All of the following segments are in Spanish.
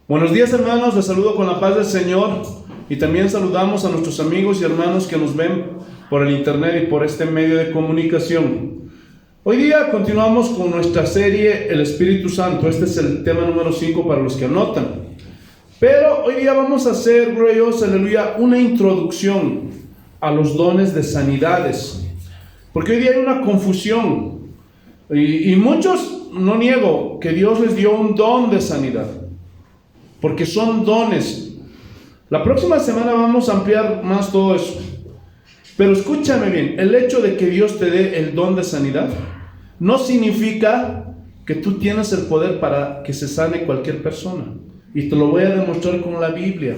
Buenos días, hermanos, les saludo con la paz del Señor y también saludamos a nuestros amigos y hermanos que nos ven por el internet y por este medio de comunicación. Hoy día continuamos con nuestra serie El Espíritu Santo. Este es el tema número 5 para los que anotan. Pero hoy día vamos a hacer, gloria a Dios, aleluya, una introducción a los dones de sanidades. Porque hoy día hay una confusión y muchos, no niego, que Dios les dio un don de sanidad. Porque son dones. La próxima semana vamos a ampliar más todo eso. Pero escúchame bien, el hecho de que Dios te dé el don de sanidad no significa que tú tienes el poder para que se sane cualquier persona. Y te lo voy a demostrar con la Biblia.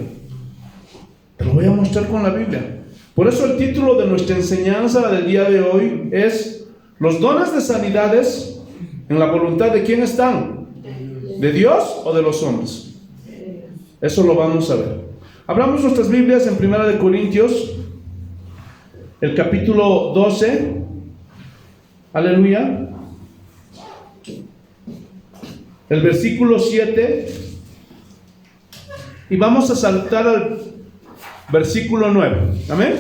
Te lo voy a mostrar con la Biblia. Por eso el título de nuestra enseñanza del día de hoy es: ¿los dones de sanidades en la voluntad de quién están? ¿De Dios o de los hombres? Eso lo vamos a ver. Abramos nuestras Biblias en 1 Corintios, el capítulo 12. Aleluya. El versículo 7. Y vamos a saltar al versículo 9. Amén.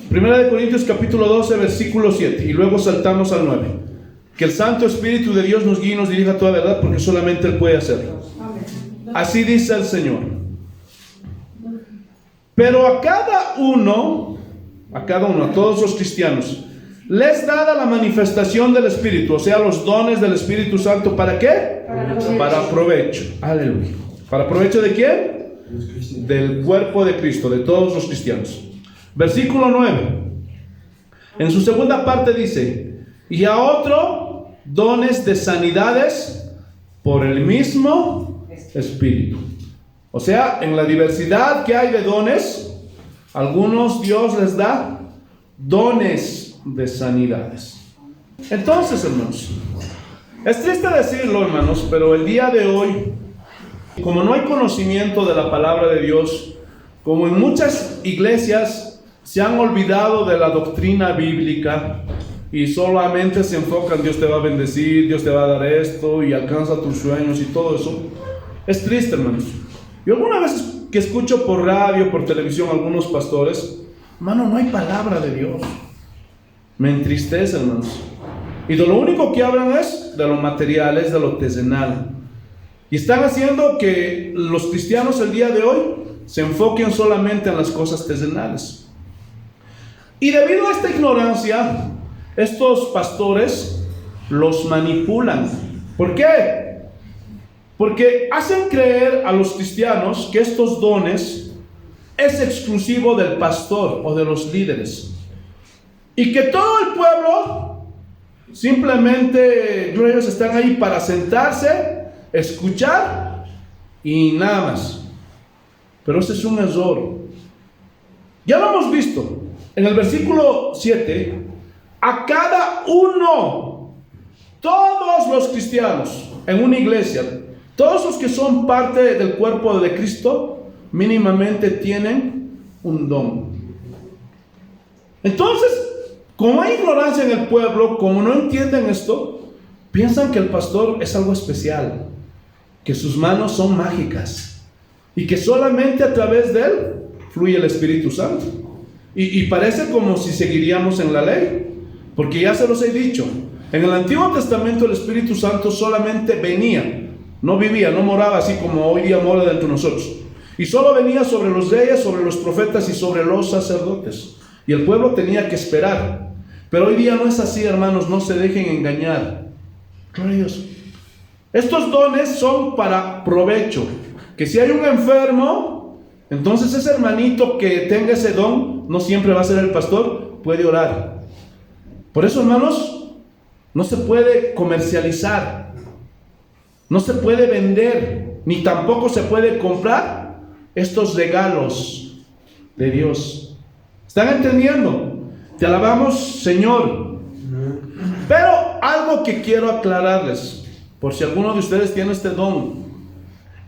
1 Corintios capítulo 12, versículo 7. Y luego saltamos al 9. Que el Santo Espíritu de Dios nos guíe y nos dirija a toda verdad, porque solamente Él puede hacerlo. Así dice el Señor. Pero a todos los cristianos, les dada la manifestación del Espíritu, o sea, los dones del Espíritu Santo. ¿Para qué? Para provecho. Aleluya. ¿Para provecho de quién? Del cuerpo de Cristo, de todos los cristianos. Versículo 9. En su segunda parte dice: y a otro dones de sanidades por el mismo Espíritu. O sea, en la diversidad que hay de dones, algunos Dios les da dones de sanidades. Entonces, hermanos, es triste decirlo, hermanos, pero el día de hoy, como no hay conocimiento de la palabra de Dios, como en muchas iglesias se han olvidado de la doctrina bíblica y solamente se enfocan: Dios te va a bendecir, Dios te va a dar esto y alcanza tus sueños y todo eso. Es triste, hermanos. Yo alguna vez que escucho por radio, por televisión, algunos pastores: hermano, no hay palabra de Dios. Me entristece, hermanos. Y de lo único que hablan es de lo material, es de lo terrenal. Y están haciendo que los cristianos el día de hoy se enfoquen solamente en las cosas terrenales. Y debido a esta ignorancia, estos pastores los manipulan. ¿Por qué? Porque hacen creer a los cristianos que estos dones es exclusivo del pastor o de los líderes. Y que todo el pueblo simplemente ellos están ahí para sentarse, escuchar y nada más. Pero ese es un error. Ya lo hemos visto. En el versículo 7, a cada uno, todos los cristianos en una iglesia, todos los que son parte del cuerpo de Cristo, mínimamente tienen un don. Entonces, como hay ignorancia en el pueblo, como no entienden esto, piensan que el pastor es algo especial, que sus manos son mágicas y que solamente a través de él fluye el Espíritu Santo. Y parece como si seguiríamos en la ley, porque ya se los he dicho, en el Antiguo Testamento el Espíritu Santo solamente venía. No vivía, no moraba así como hoy día mora dentro de nosotros. Y solo venía sobre los reyes, sobre los profetas y sobre los sacerdotes. Y el pueblo tenía que esperar. Pero hoy día no es así, hermanos, no se dejen engañar. Gloria a Dios. Estos dones son para provecho. Que si hay un enfermo, entonces ese hermanito que tenga ese don, no siempre va a ser el pastor, puede orar. Por eso, hermanos, no se puede comercializar. No se puede vender, ni tampoco se puede comprar estos regalos de Dios. ¿Están entendiendo? Te alabamos, Señor. Pero algo que quiero aclararles, por si alguno de ustedes tiene este don.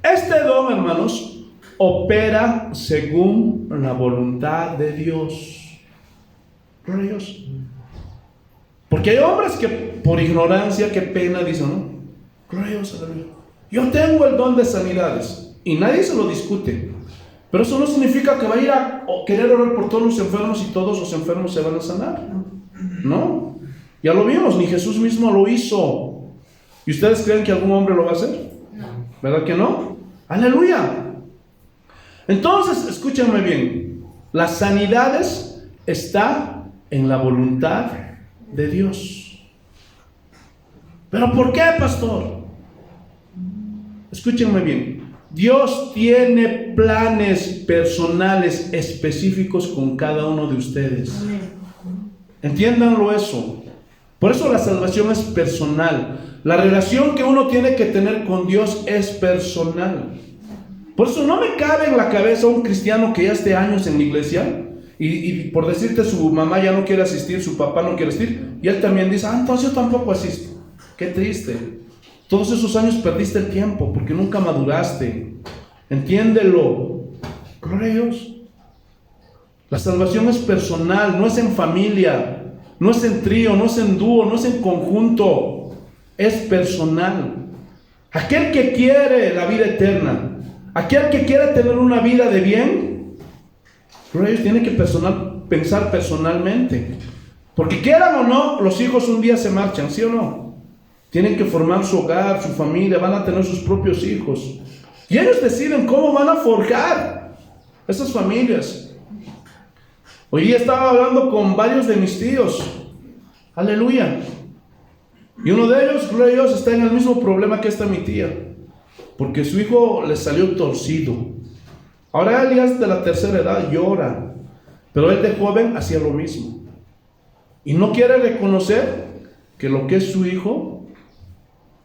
Este don, hermanos, opera según la voluntad de Dios. Gloria a Dios. Porque hay hombres que por ignorancia, qué pena, dicen, ¿no? Gloria a Dios, aleluya. Yo tengo el don de sanidades y nadie se lo discute. Pero eso no significa que va a ir a querer orar por todos los enfermos y todos los enfermos se van a sanar. No. Ya lo vimos, ni Jesús mismo lo hizo. ¿Y ustedes creen que algún hombre lo va a hacer? No. ¿Verdad que no? ¡Aleluya! Entonces, escúchenme bien. Las sanidades están en la voluntad de Dios. ¿Pero por qué, pastor? Escúchenme bien. Dios tiene planes personales específicos con cada uno de ustedes. Entiéndanlo eso. Por eso la salvación es personal. La relación que uno tiene que tener con Dios es personal. Por eso no me cabe en la cabeza un cristiano que ya esté años en la iglesia y por decirte su mamá ya no quiere asistir, su papá no quiere asistir, y él también dice, entonces yo tampoco asisto. Qué triste. Todos esos años perdiste el tiempo porque nunca maduraste. Entiéndelo. Gloria a Dios. La salvación es personal, no es en familia, no es en trío, no es en dúo, no es en conjunto. Es personal. Aquel que quiere la vida eterna, aquel que quiere tener una vida de bien, gloria a Dios, tiene que pensar personalmente. Porque quieran o no, los hijos un día se marchan, ¿sí o no? Tienen que formar su hogar, su familia, van a tener sus propios hijos. Y ellos deciden cómo van a forjar esas familias. Hoy día estaba hablando con varios de mis tíos. Aleluya. Y uno de ellos, gloria a Dios, está en el mismo problema que esta mi tía. Porque su hijo le salió torcido. Ahora él ya es de la tercera edad, llora. Pero él de joven hacía lo mismo. Y no quiere reconocer que lo que es su hijo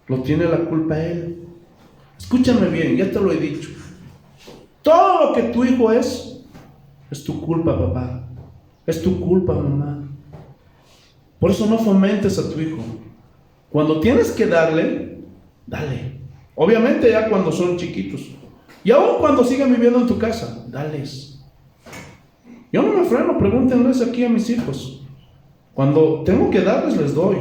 lo tiene la culpa él. Escúchame bien, ya te lo he dicho. Todo lo que tu hijo es tu culpa, papá. Es tu culpa, mamá. Por eso no fomentes a tu hijo. Cuando tienes que darle, dale. Obviamente ya cuando son chiquitos. Y aún cuando sigan viviendo en tu casa, dales. Yo no me freno, pregúntenles aquí a mis hijos. Cuando tengo que darles, les doy.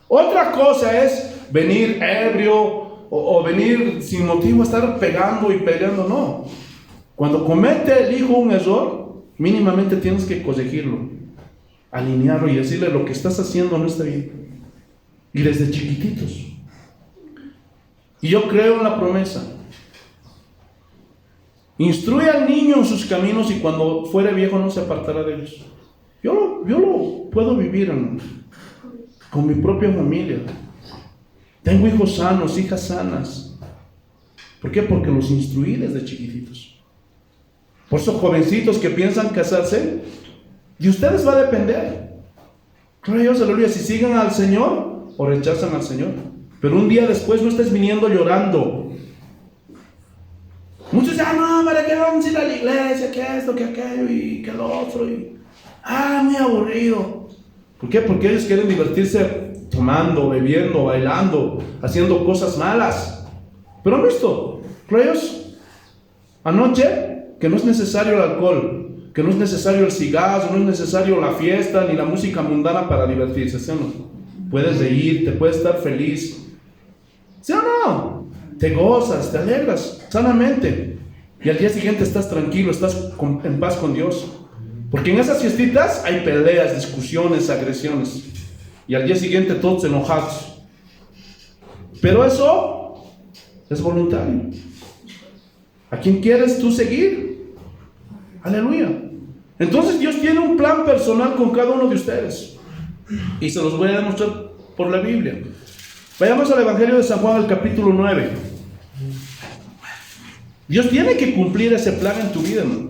Otra cosa es venir ebrio o venir sin motivo a estar pegando y peleando, no. Cuando comete el hijo un error, mínimamente tienes que corregirlo, alinearlo y decirle lo que estás haciendo no está bien. Y desde chiquititos. Y yo creo en la promesa. Instruye al niño en sus caminos y cuando fuere viejo no se apartará de ellos. Yo lo puedo vivir con mi propia familia. Tengo hijos sanos, hijas sanas. ¿Por qué? Porque los instruí desde chiquititos. Por eso, jovencitos que piensan casarse, de ustedes va a depender. Gloria a Dios, aleluya, si siguen al Señor o rechazan al Señor. Pero un día después no estés viniendo llorando. Muchos dicen, no, ¿para qué vamos a ir a la iglesia? Que esto, que aquello y que lo otro. Muy aburrido. ¿Por qué? Porque ellos quieren divertirse tomando, bebiendo, bailando, haciendo cosas malas. Pero han visto, gloria a Dios, anoche, que no es necesario el alcohol, que no es necesario el cigarro, no es necesario la fiesta ni la música mundana para divertirse, ¿sí o no? Puedes reírte, puedes estar feliz, ¿sí o no? Te gozas, te alegras sanamente y al día siguiente estás tranquilo, estás en paz con Dios. Porque en esas fiestitas hay peleas, discusiones, agresiones y al día siguiente todos enojados. Pero eso es voluntario. ¿A quién quieres tú seguir? Aleluya. Entonces Dios tiene un plan personal con cada uno de ustedes y se los voy a demostrar por la Biblia. Vayamos al Evangelio de San Juan, el capítulo 9. Dios tiene que cumplir ese plan en tu vida, ¿no?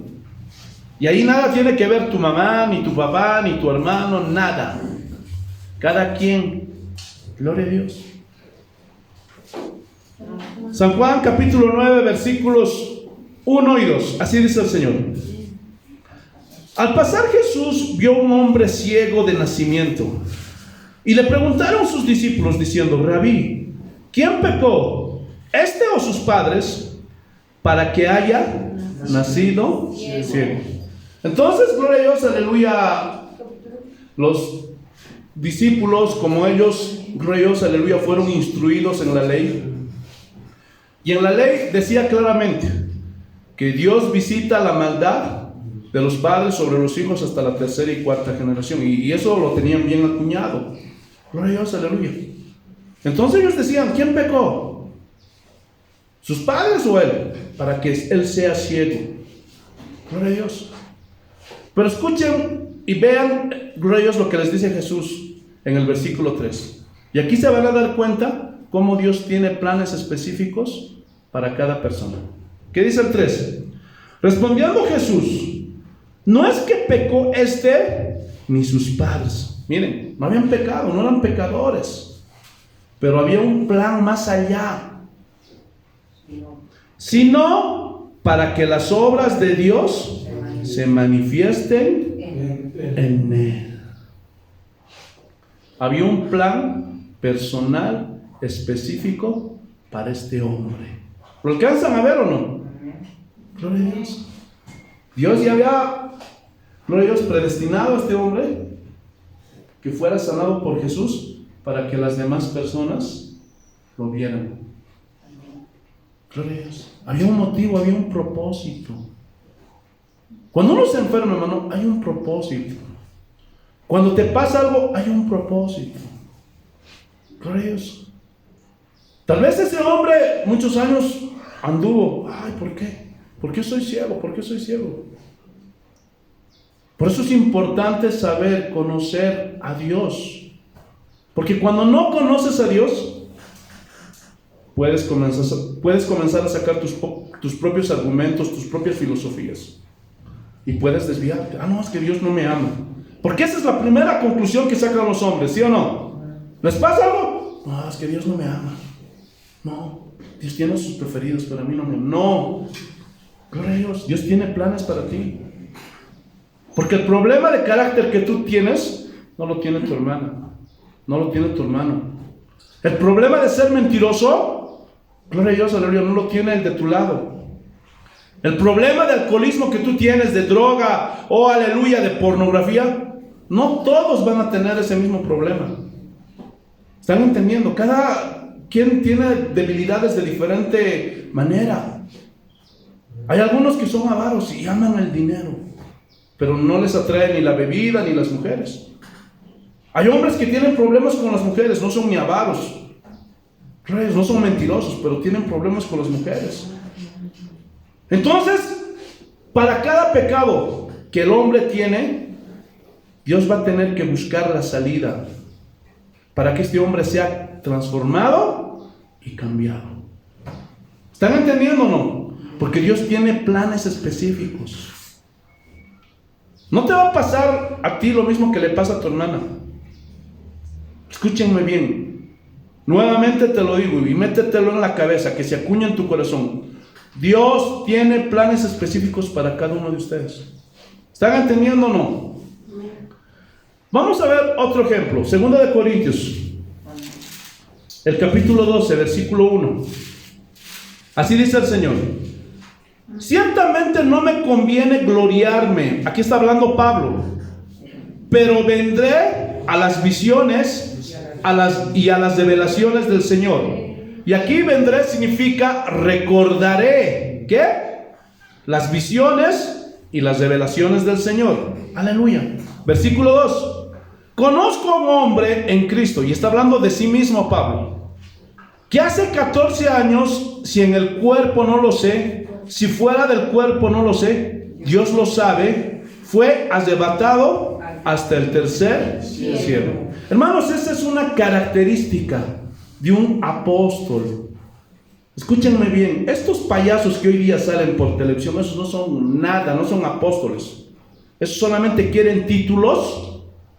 Y ahí nada tiene que ver tu mamá, ni tu papá, ni tu hermano, nada. Cada quien. Gloria a Dios. San Juan capítulo 9 versículos 1 y 2. Así dice el Señor. Al pasar Jesús vio un hombre ciego de nacimiento. Y le preguntaron sus discípulos diciendo, Rabí, ¿quién pecó? ¿Este o sus padres? Para que haya nacido ciego. Entonces, gloria a Dios, aleluya, los discípulos como ellos, gloria a Dios, aleluya, fueron instruidos en la ley. Y en la ley decía claramente que Dios visita la maldad de los padres sobre los hijos hasta la tercera y cuarta generación. Y eso lo tenían bien acuñado. Gloria a Dios, aleluya. Entonces ellos decían, ¿quién pecó? ¿Sus padres o él? Para que él sea ciego. Gloria a Dios. Pero escuchen y vean, gloria a Dios, lo que les dice Jesús en el versículo 3. Y aquí se van a dar cuenta cómo Dios tiene planes específicos para cada persona. ¿Qué dice el 3? Respondiendo Jesús, no es que pecó ni sus padres. Miren, no habían pecado, no eran pecadores. Pero había un plan más allá. Sino para que las obras de Dios se manifiesten en él. Había un plan personal específico para este hombre. ¿Lo alcanzan a ver o no? Gloria a Dios. Dios ya había, gloria a Dios, predestinado a este hombre que fuera sanado por Jesús para que las demás personas lo vieran. Gloria a Dios. Había un motivo, había un propósito. Cuando uno se enferma, hermano, hay un propósito. Cuando te pasa algo, hay un propósito. Gloria a Dios. Tal vez ese hombre muchos años anduvo. Ay, ¿por qué? ¿Por qué soy ciego? ¿Por qué soy ciego? Por eso es importante saber, conocer a Dios. Porque cuando no conoces a Dios, puedes comenzar a sacar tus propios argumentos, tus propias filosofías. Y puedes desviarte. Ah, no, es que Dios no me ama. Porque esa es la primera conclusión que sacan los hombres, ¿sí o no? ¿Les pasa algo? No, es que Dios no me ama. No, Dios tiene sus preferidos, pero a mí no me ama. No, gloria a Dios, Dios tiene planes para ti. Porque el problema de carácter que tú tienes, no lo tiene tu hermana, no lo tiene tu hermano. El problema de ser mentiroso, gloria a Dios, aleluya, no lo tiene el de tu lado. El problema de alcoholismo que tú tienes, de droga, o aleluya, de pornografía, no todos van a tener ese mismo problema. ¿Están entendiendo? Cada quien tiene debilidades de diferente manera. Hay algunos que son avaros y aman el dinero, pero no les atrae ni la bebida ni las mujeres. Hay hombres que tienen problemas con las mujeres, no son ni avaros, no son mentirosos, pero tienen problemas con las mujeres. Entonces, para cada pecado que el hombre tiene, Dios va a tener que buscar la salida para que este hombre sea transformado y cambiado. ¿Están entendiendo o no? Porque Dios tiene planes específicos. No te va a pasar a ti lo mismo que le pasa a tu hermana. Escúchenme bien. Nuevamente te lo digo y métetelo en la cabeza, que se acuña en tu corazón. Dios tiene planes específicos para cada uno de ustedes. ¿Están entendiendo o no? Vamos a ver otro ejemplo. 2 Corintios, el capítulo 12, versículo 1. Así dice el Señor: ciertamente no me conviene gloriarme. Aquí está hablando Pablo. Pero vendré a las visiones y a las revelaciones del Señor. Y aquí vendré significa recordaré. ¿Qué? Las visiones y las revelaciones del Señor. Aleluya. Versículo 2. Conozco a un hombre en Cristo, y está hablando de sí mismo Pablo, que hace 14 años, si en el cuerpo no lo sé, si fuera del cuerpo no lo sé, Dios lo sabe, fue arrebatado hasta el tercer cielo. Hermanos, esa es una característica de un apóstol. Escúchenme bien, estos payasos que hoy día salen por televisión, esos no son nada, no son apóstoles. Esos solamente quieren títulos.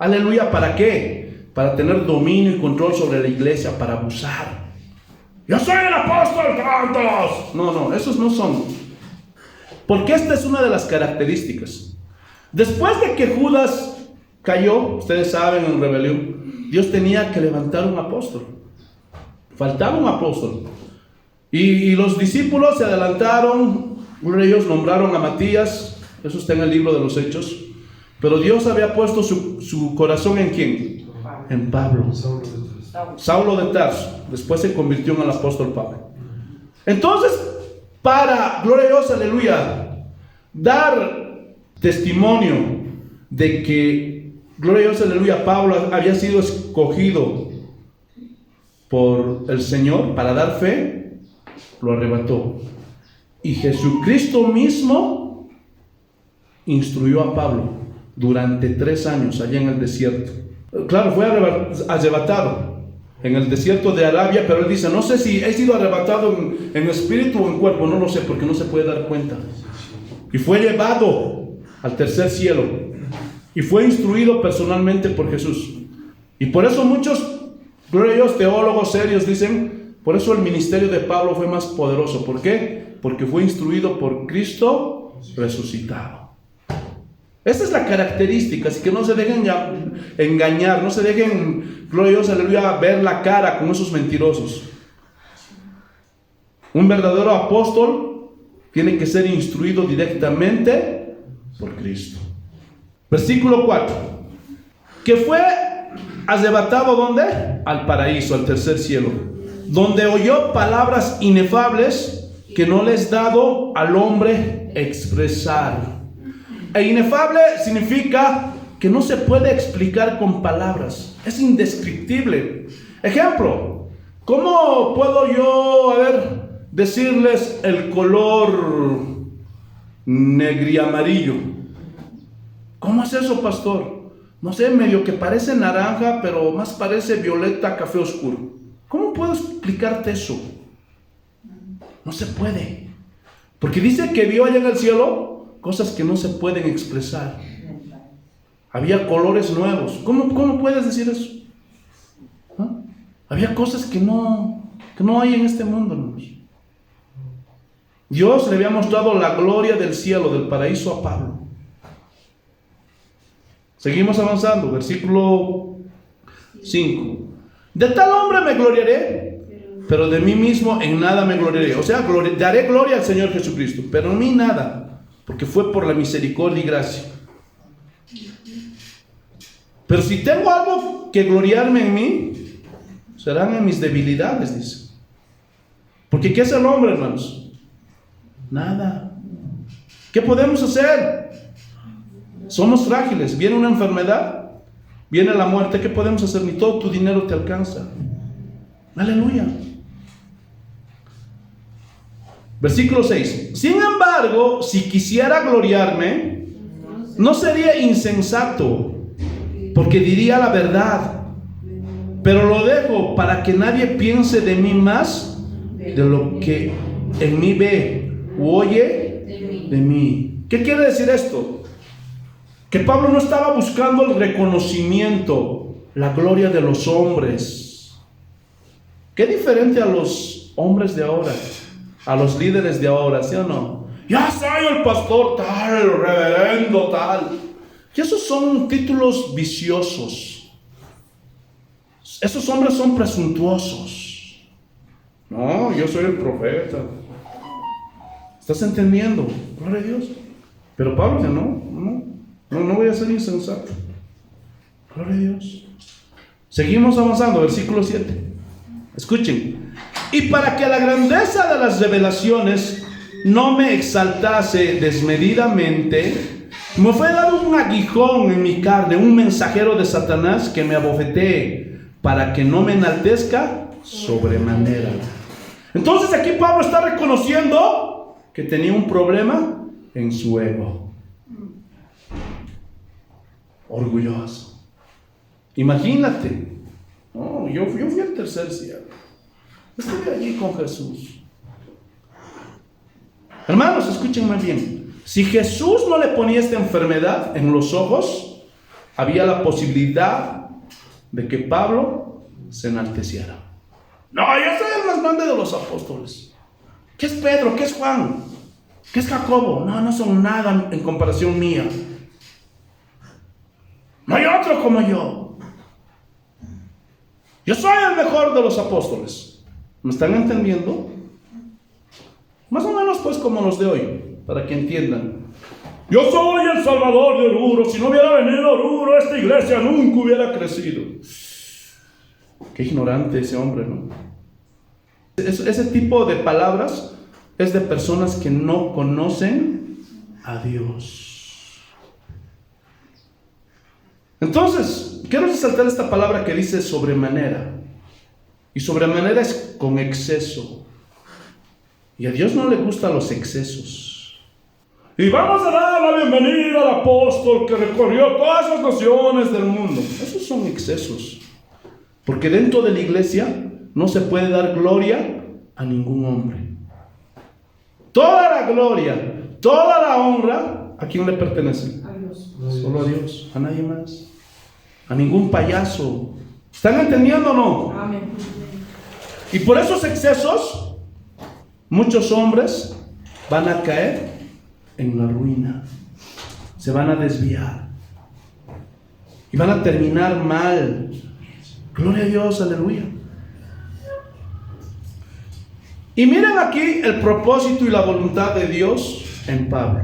Aleluya, ¿para qué? Para tener dominio y control sobre la iglesia, para abusar. Yo soy el apóstol, tantos. No, esos no son. Porque esta es una de las características. Después de que Judas cayó, ustedes saben, en rebelión, Dios tenía que levantar un apóstol. Faltaba un apóstol. Y los discípulos se adelantaron. Uno de ellos nombraron a Matías. Eso está en el libro de los Hechos. Pero Dios había puesto su corazón ¿en quién? En Pablo. Saulo de Tarso. Después se convirtió en el apóstol Pablo. Entonces, para, gloria a Dios, aleluya, dar testimonio de que, gloria a Dios, aleluya, Pablo había sido escogido por el Señor para dar fe, lo arrebató. Y Jesucristo mismo instruyó a Pablo durante 3 años allá en el desierto. Claro, fue arrebatado en el desierto de Arabia, pero él dice, no sé si he sido arrebatado en espíritu o en cuerpo, no lo sé, porque no se puede dar cuenta. Y fue llevado al tercer cielo y fue instruido personalmente por Jesús. Y por eso muchos, gloria a Dios, teólogos serios dicen, por eso el ministerio de Pablo fue más poderoso. ¿Por qué? Porque fue instruido por Cristo resucitado. Esa es la característica, así que no se dejen engañar, no se dejen, gloria a Dios, aleluya, ver la cara con esos mentirosos. Un verdadero apóstol tiene que ser instruido directamente por Cristo. Versículo 4. Que fue arrebatado, ¿dónde? Al paraíso, al tercer cielo, donde oyó palabras inefables que no les es dado al hombre expresar. E inefable significa que no se puede explicar con palabras, es indescriptible. Ejemplo, ¿cómo puedo yo, decirles el color negriamarillo? ¿Cómo es eso, pastor? No sé, medio que parece naranja, pero más parece violeta, café oscuro. ¿Cómo puedo explicarte eso? No se puede, porque dice que vio allá en el cielo cosas que no se pueden expresar. Había colores nuevos. ¿Cómo puedes decir eso? ¿Ah? Había cosas que no hay en este mundo, hermanos. Dios le había mostrado la gloria del cielo, del paraíso a Pablo. Seguimos avanzando, versículo 5. De tal hombre me gloriaré, pero de mí mismo en nada me gloriaré. O sea, daré gloria al Señor Jesucristo, pero en mí nada, porque fue por la misericordia y gracia. Pero si tengo algo que gloriarme en mí, serán en mis debilidades, dice. Porque ¿qué es el hombre, hermanos? Nada. ¿Qué podemos hacer? Somos frágiles. Viene una enfermedad, viene la muerte. ¿Qué podemos hacer? Ni todo tu dinero te alcanza. Aleluya. Versículo 6. Sin embargo, si quisiera gloriarme, no sería insensato, porque diría la verdad. Pero lo dejo para que nadie piense de mí más de lo que en mí ve o oye de mí. ¿Qué quiere decir esto? Que Pablo no estaba buscando el reconocimiento, la gloria de los hombres. Qué diferente a los hombres de ahora, a los líderes de ahora, ¿sí o no? Ya soy el pastor tal, el reverendo tal. Y esos son títulos viciosos. Esos hombres son presuntuosos. No, yo soy el profeta. ¿Estás entendiendo? Gloria a Dios. Pero Pablo dice, no voy a ser insensato. Gloria a Dios. Seguimos avanzando, versículo 7. Escuchen. Y para que la grandeza de las revelaciones no me exaltase desmedidamente, me fue dado un aguijón en mi carne, un mensajero de Satanás que me abofetee, para que no me enaltezca sobremanera. Entonces aquí Pablo está reconociendo que tenía un problema en su ego. Orgulloso. Imagínate. Yo fui al tercer cielo. Estuve allí con Jesús. Hermanos, escúchenme bien. Si Jesús no le ponía esta enfermedad en los ojos, había la posibilidad de que Pablo se enalteciera. No, yo soy el más grande de los apóstoles. ¿Qué es Pedro? ¿Qué es Juan? ¿Qué es Jacobo? No son nada en comparación mía. No hay otro como yo. Yo soy el mejor de los apóstoles. ¿Me están entendiendo? Más o menos pues como los de hoy, para que entiendan. Yo soy el Salvador de Oruro. Si no hubiera venido Oruro, esta iglesia nunca hubiera crecido. Qué ignorante ese hombre, ¿no? Ese tipo de palabras es de personas que no conocen a Dios. Entonces, quiero resaltar esta palabra que dice sobremanera. Y sobremanera es con exceso. Y a Dios no le gustan los excesos. Y vamos a dar la bienvenida al apóstol que recorrió todas las naciones del mundo. Esos son excesos. Porque dentro de la iglesia no se puede dar gloria a ningún hombre. Toda la gloria, toda la honra, ¿a quién le pertenece? A Dios. Solo a Dios, a nadie más. A ningún payaso. ¿Están entendiendo o no? Amén. Y por esos excesos, muchos hombres van a caer en la ruina. Se van a desviar. Y van a terminar mal. Gloria a Dios, aleluya. Y miren aquí el propósito y la voluntad de Dios en Pablo.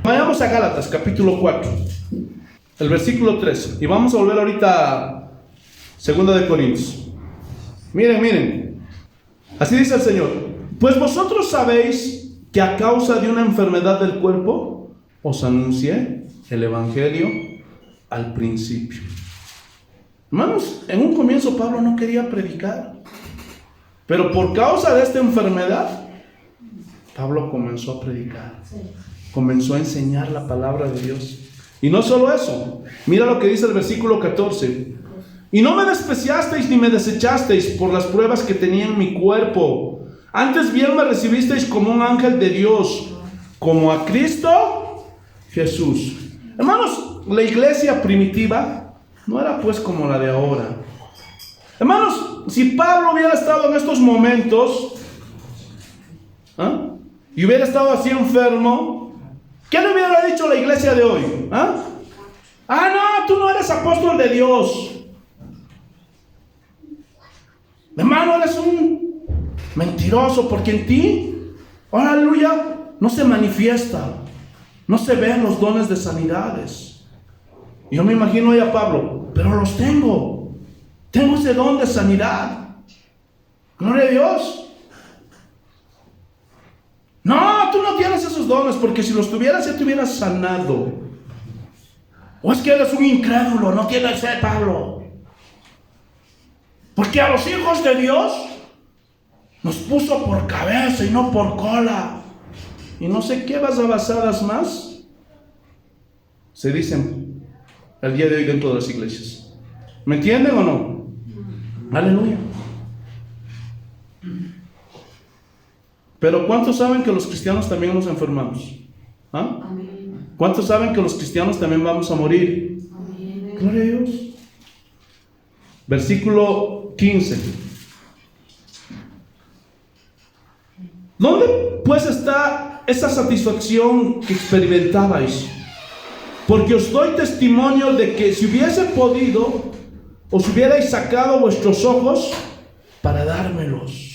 Vayamos a Gálatas, capítulo 4, el versículo 3. Y vamos a volver ahorita a 2 de Corintios. Miren. Así dice el Señor. Pues vosotros sabéis que a causa de una enfermedad del cuerpo, os anuncié el Evangelio al principio. Hermanos, en un comienzo Pablo no quería predicar. Pero por causa de esta enfermedad, Pablo comenzó a predicar. Comenzó a enseñar la palabra de Dios. Y no solo eso. Mira lo que dice el versículo 14. Y no me despreciasteis ni me desechasteis por las pruebas que tenía en mi cuerpo. Antes bien me recibisteis como un ángel de Dios, como a Cristo Jesús. Hermanos, la iglesia primitiva no era pues como la de ahora. Hermanos, si Pablo hubiera estado en estos momentos y hubiera estado así enfermo, ¿qué le hubiera dicho la iglesia de hoy? No, tú no eres apóstol de Dios. Hermano, eres un mentiroso, porque en ti, aleluya, no se manifiesta, no se ven los dones de sanidades. Y yo me imagino a Pablo, pero los tengo. Tengo ese don de sanidad. Gloria a Dios. No, tú no tienes esos dones, porque si los tuvieras ya te hubieras sanado. O es que eres un incrédulo, no tienes fe, Pablo. Porque a los hijos de Dios nos puso por cabeza y no por cola. Y no sé qué basadas más se dicen el día de hoy dentro de las iglesias. ¿Me entienden o no? Aleluya. Pero ¿cuántos saben que los cristianos también nos enfermamos? ¿Cuántos saben que los cristianos también vamos a morir? Amén. Gloria a Dios. Versículo 15. ¿Dónde pues está esa satisfacción que experimentabais? Porque os doy testimonio de que si hubiese podido, os hubierais sacado vuestros ojos para dármelos.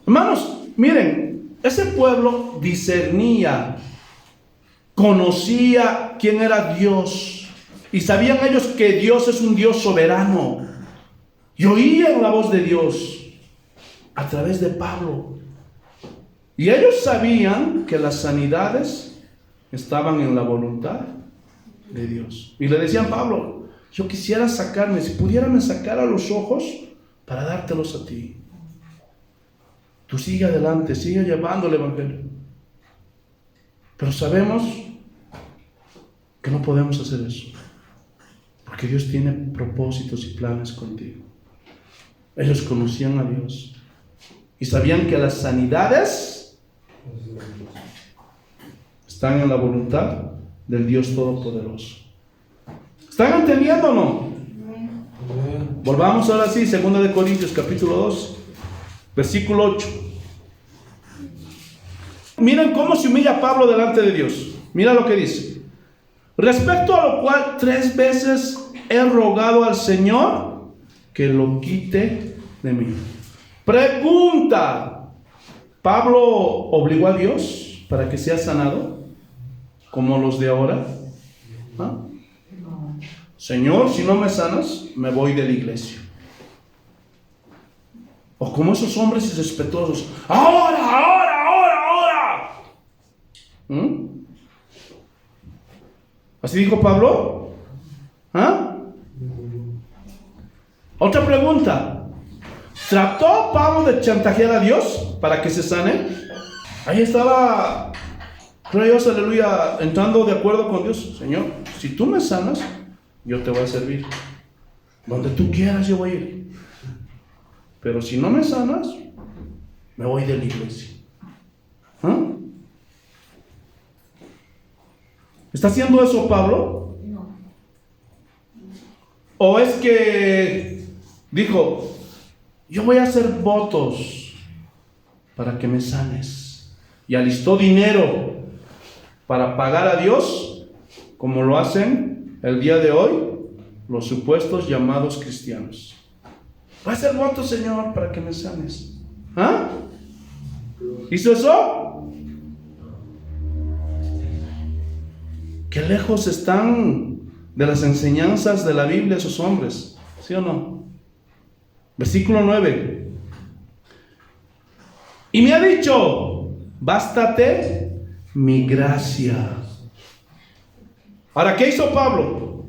Hermanos, miren, ese pueblo discernía, conocía quién era Dios, y sabían ellos que Dios es un Dios soberano, y oían la voz de Dios a través de Pablo. Y ellos sabían que las sanidades estaban en la voluntad de Dios. Y le decían: Pablo, yo quisiera sacarme, si pudiérame sacar a los ojos para dártelos a ti. Tú sigue adelante, sigue llevando el Evangelio. Pero sabemos que no podemos hacer eso, porque Dios tiene propósitos y planes contigo. Ellos conocían a Dios y sabían que las sanidades están en la voluntad del Dios Todopoderoso. ¿Están entendiendo o no? Volvamos ahora sí, 2 de Corintios capítulo 2, versículo 8. Miren cómo se humilla Pablo delante de Dios. Mira lo que dice: respecto a lo cual 3 veces he rogado al Señor que lo quite de mí. Pregunta: ¿Pablo obligó a Dios para que sea sanado como los de ahora? Señor, si no me sanas, me voy de la iglesia. O como esos hombres irrespetuosos. ¡Ahora! ¿Así dijo Pablo? ¿Ah? Otra pregunta. ¿Trató Pablo de chantajear a Dios para que se sane? Ahí estaba, creo yo, aleluya, entrando de acuerdo con Dios. Señor, si tú me sanas, yo te voy a servir. Donde tú quieras yo voy a ir. Pero si no me sanas, me voy de la iglesia. ¿Ah? ¿Está haciendo eso Pablo? No. ¿O es que dijo, yo voy a hacer votos para que me sanes? Y alistó dinero para pagar a Dios, como lo hacen el día de hoy los supuestos llamados cristianos. Voy a hacer votos, Señor, para que me sanes. ¿Ah? ¿Hizo eso? Qué lejos están de las enseñanzas de la Biblia esos hombres, ¿sí o no? Versículo 9. Y me ha dicho, bástate mi gracia. Ahora, ¿qué hizo Pablo?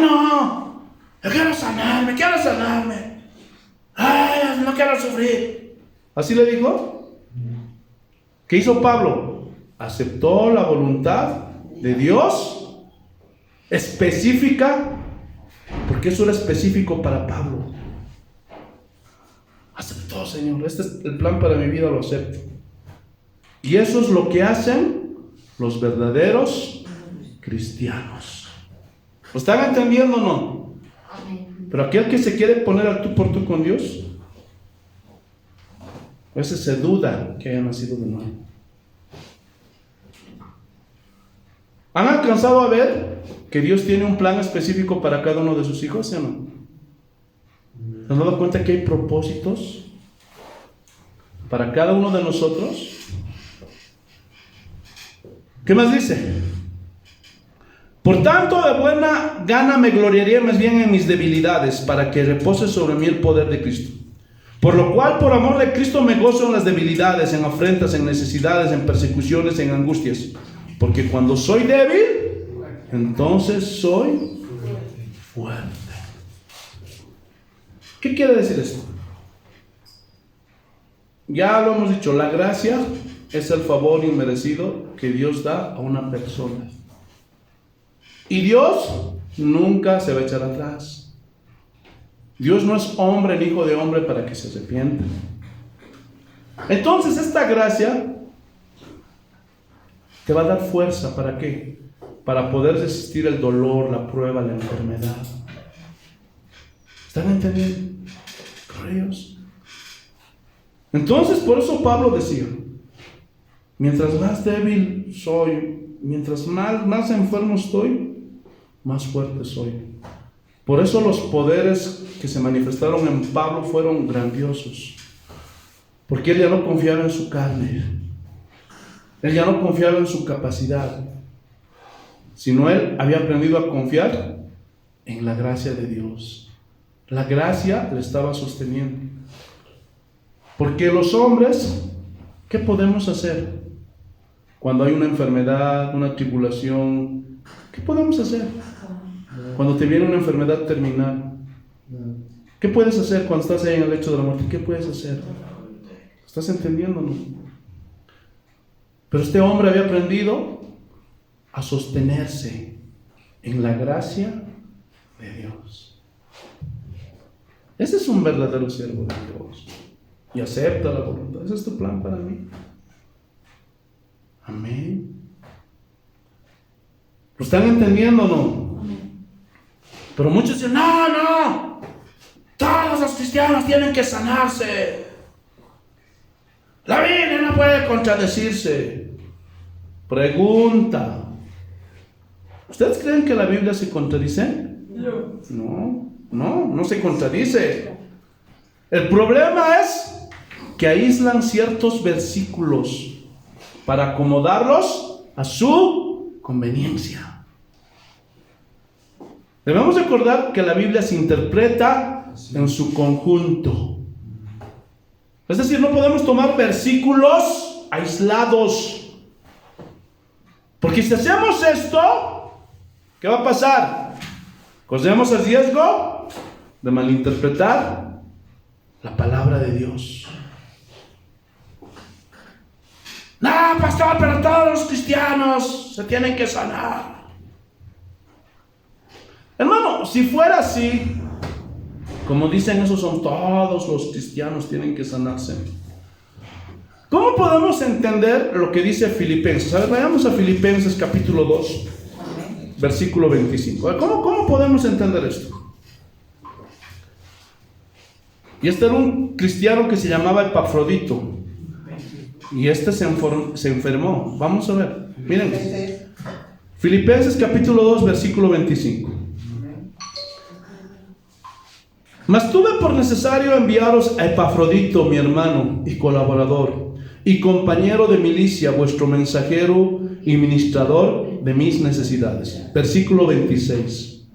No, yo quiero sanarme. Ay, no quiero sufrir. ¿Así le dijo? ¿Qué hizo Pablo? Aceptó la voluntad de Dios específica, porque eso era específico para Pablo. Aceptó, Señor, este es el plan para mi vida, lo acepto. Y eso es lo que hacen los verdaderos cristianos. ¿Lo están entendiendo o no? Pero aquel que se quiere poner al tú por tú con Dios, a veces se duda que haya nacido de nuevo. ¿Han alcanzado a ver que Dios tiene un plan específico para cada uno de sus hijos, ¿sí o no? ¿Se han dado cuenta que hay propósitos para cada uno de nosotros? ¿Qué más dice? Por tanto, de buena gana me gloriaré más bien en mis debilidades, para que repose sobre mí el poder de Cristo. Por lo cual, por amor de Cristo, me gozo en las debilidades, en afrentas, en necesidades, en persecuciones, en angustias. Porque cuando soy débil, entonces soy fuerte. ¿Qué quiere decir esto? Ya lo hemos dicho, la gracia es el favor inmerecido que Dios da a una persona. Y Dios nunca se va a echar atrás. Dios no es hombre ni hijo de hombre para que se arrepienta. Entonces esta gracia te va a dar fuerza. ¿Para qué? Para poder resistir el dolor, la prueba, la enfermedad. ¿Están entendiendo? Gloria a Dios. Entonces por eso Pablo decía, mientras más débil soy, mientras más enfermo estoy, más fuerte soy. Por eso los poderes que se manifestaron en Pablo fueron grandiosos, porque él ya no confiaba en su carne, él ya no confiaba en su capacidad, sino él había aprendido a confiar en la gracia de Dios. La gracia le estaba sosteniendo. Porque los hombres, ¿qué podemos hacer cuando hay una enfermedad, una tribulación? ¿Qué podemos hacer cuando te viene una enfermedad terminal? ¿Qué puedes hacer cuando estás ahí en el lecho de la muerte? ¿Qué puedes hacer? ¿Estás entendiendo, no? Pero este hombre había aprendido a sostenerse en la gracia de Dios. Ese es un verdadero siervo de Dios. Y acepta la voluntad. Ese es tu plan para mí. Amén. ¿Lo están entendiendo o no? Pero muchos dicen, no, todos los cristianos tienen que sanarse. La Biblia no puede contradecirse. Pregunta, ¿ustedes creen que la Biblia se contradice? No se contradice. El problema es que aíslan ciertos versículos para acomodarlos a su conveniencia. Debemos recordar que la Biblia se interpreta en su conjunto. Es decir, no podemos tomar versículos aislados. Porque si hacemos esto, ¿qué va a pasar? Corremos el riesgo de malinterpretar la palabra de Dios. No, pastor, pero todos los cristianos se tienen que sanar. Hermano, si fuera así, como dicen, esos son todos los cristianos tienen que sanarse. ¿Cómo podemos entender lo que dice Filipenses? A ver, vayamos a Filipenses capítulo 2, versículo 25. A ver, ¿cómo podemos entender esto? Y este era un cristiano que se llamaba Epafrodito. Y este se enfermó. Vamos a ver. Miren. Filipenses capítulo 2, versículo 25. Mas tuve por necesario enviaros a Epafrodito, mi hermano y colaborador, y compañero de milicia, vuestro mensajero y ministrador de mis necesidades. Versículo 26.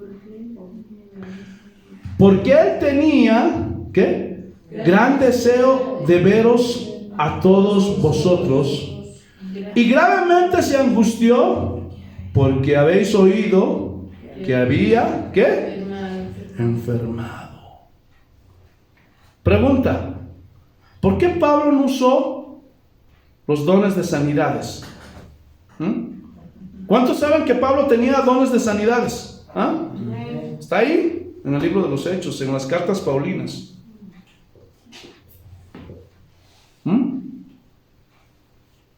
Porque él tenía, ¿qué? Gran deseo de veros a todos vosotros, y gravemente se angustió, porque habéis oído que había, ¿qué? Enfermado. Pregunta: ¿por qué Pablo no usó los dones de sanidades? ¿Cuántos saben que Pablo tenía dones de sanidades? Está ahí, en el libro de los Hechos, en las cartas paulinas.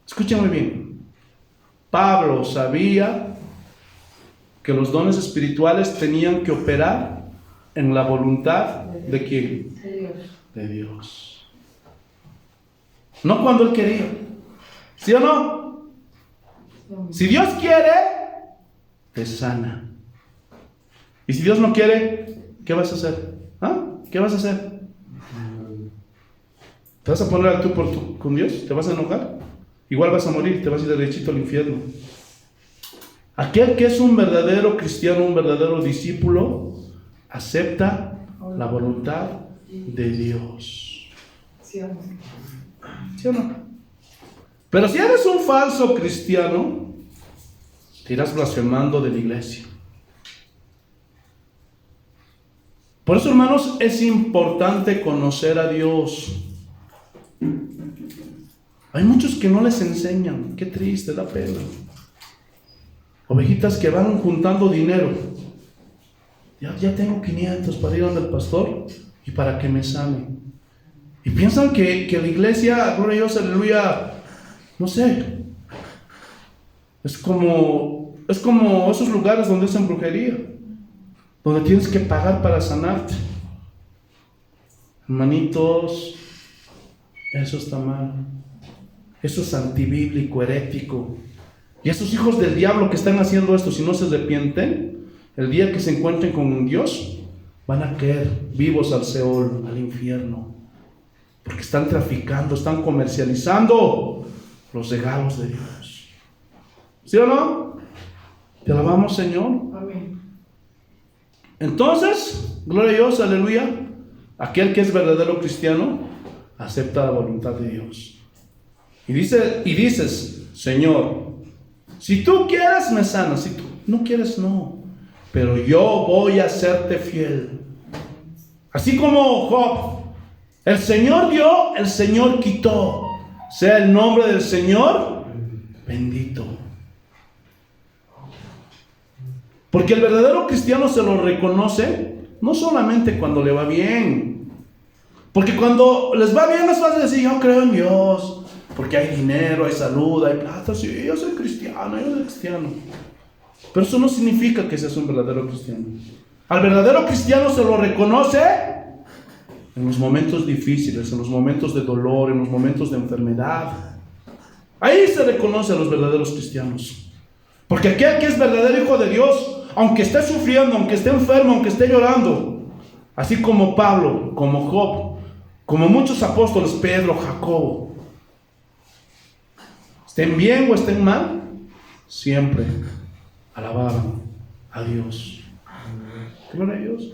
Escuchen muy bien. Pablo sabía que los dones espirituales tenían que operar en la voluntad ¿de quién? De Dios. No cuando él quería. ¿Sí o no? Si Dios quiere, te sana. Y si Dios no quiere, ¿qué vas a hacer? ¿Qué vas a hacer? ¿Te vas a poner al tú por tú con Dios? ¿Te vas a enojar? Igual vas a morir, te vas a ir derechito al infierno. Aquel que es un verdadero cristiano, un verdadero discípulo, acepta la voluntad de Dios. ¿Sí o no? Pero si eres un falso cristiano, te irás blasfemando de la iglesia. Por eso, hermanos, es importante conocer a Dios. Hay muchos que no les enseñan. Qué triste, da pena. Ovejitas que van juntando dinero. Ya tengo 500 para ir donde el pastor y para que me sane. Y piensan que la iglesia, gloria a Dios, aleluya, no sé, es como esos lugares donde hacen brujería, donde tienes que pagar para sanarte. Hermanitos, eso está mal. Eso es antibíblico, herético. Y esos hijos del diablo que están haciendo esto, si no se arrepienten, el día que se encuentren con Dios, van a caer vivos al Seol, al infierno. Porque están traficando, están comercializando los regalos de Dios. ¿Sí o no? Te alabamos, Señor. Amén. Entonces, gloria a Dios, aleluya. Aquel que es verdadero cristiano acepta la voluntad de Dios. Y dices, Señor, si tú quieres me sanas, si tú no quieres no, pero yo voy a serte fiel. Así como Job, el Señor dio, el Señor quitó. Sea el nombre del Señor bendito. Porque el verdadero cristiano se lo reconoce no solamente cuando le va bien. Porque cuando les va bien es fácil decir, yo creo en Dios. Porque hay dinero, hay salud, hay plata. Sí, yo soy cristiano. Pero eso no significa que seas un verdadero cristiano. Al verdadero cristiano se lo reconoce en los momentos difíciles, en los momentos de dolor, en los momentos de enfermedad. Ahí se reconoce a los verdaderos cristianos. Porque aquel que es verdadero hijo de Dios, aunque esté sufriendo, aunque esté enfermo, aunque esté llorando, así como Pablo, como Job, como muchos apóstoles, Pedro, Jacobo, estén bien o estén mal, siempre alababan a Dios. Gloria a Dios.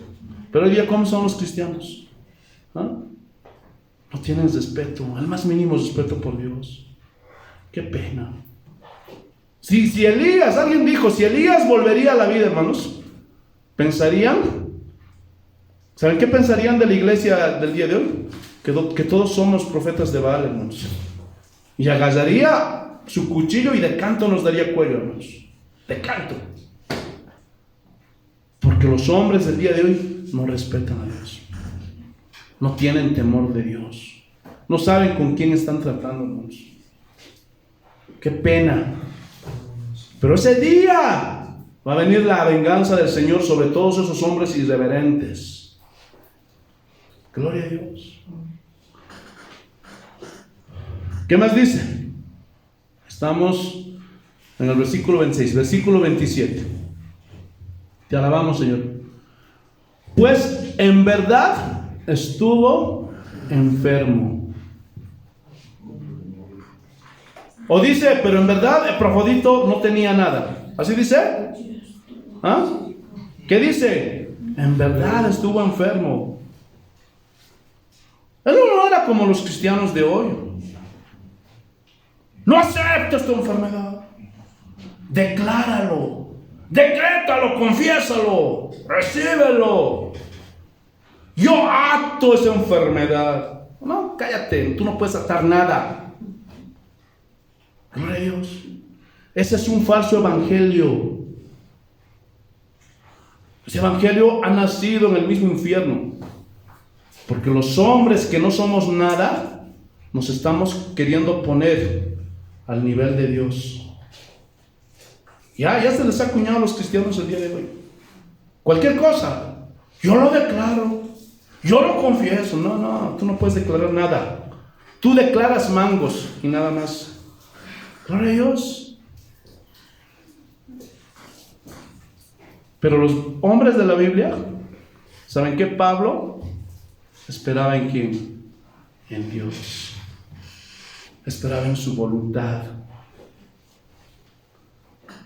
Pero hoy día, ¿cómo son los cristianos? No tienen respeto, el más mínimo respeto por Dios. Qué pena. Si Elías, alguien dijo, si Elías volvería a la vida, hermanos, ¿saben qué pensarían de la iglesia del día de hoy? Que todos somos profetas de Baal, hermanos. Y agarraría su cuchillo y de canto nos daría cuello, hermanos. De canto. Porque los hombres del día de hoy no respetan a Dios. No tienen temor de Dios. No saben con quién están tratando, hermanos. Qué pena. Pero ese día va a venir la venganza del Señor sobre todos esos hombres irreverentes. Gloria a Dios. ¿Qué más dice? Estamos en el versículo 26, versículo 27. Te alabamos, Señor. Pues en verdad estuvo enfermo. O dice, pero en verdad Epafrodito no tenía nada. ¿Así dice? ¿Ah? ¿Qué dice? En verdad estuvo enfermo. Él no era como los cristianos de hoy. No aceptes tu enfermedad. Decláralo. Decrétalo, confiésalo. Recíbelo. Yo ato esa enfermedad. No, cállate, tú no puedes atar nada. Gloria a Dios. Ese es un falso evangelio. Ese evangelio ha nacido en el mismo infierno. Porque los hombres que no somos nada, nos estamos queriendo poner al nivel de Dios. Ya se les ha acuñado a los cristianos el día de hoy. Cualquier cosa, yo lo declaro, yo lo confieso. No, tú no puedes declarar nada. Tú declaras mangos y nada más. Gloria a Dios. Pero los hombres de la Biblia, ¿saben qué? Pablo esperaba en quién? En Dios. Esperaba en su voluntad.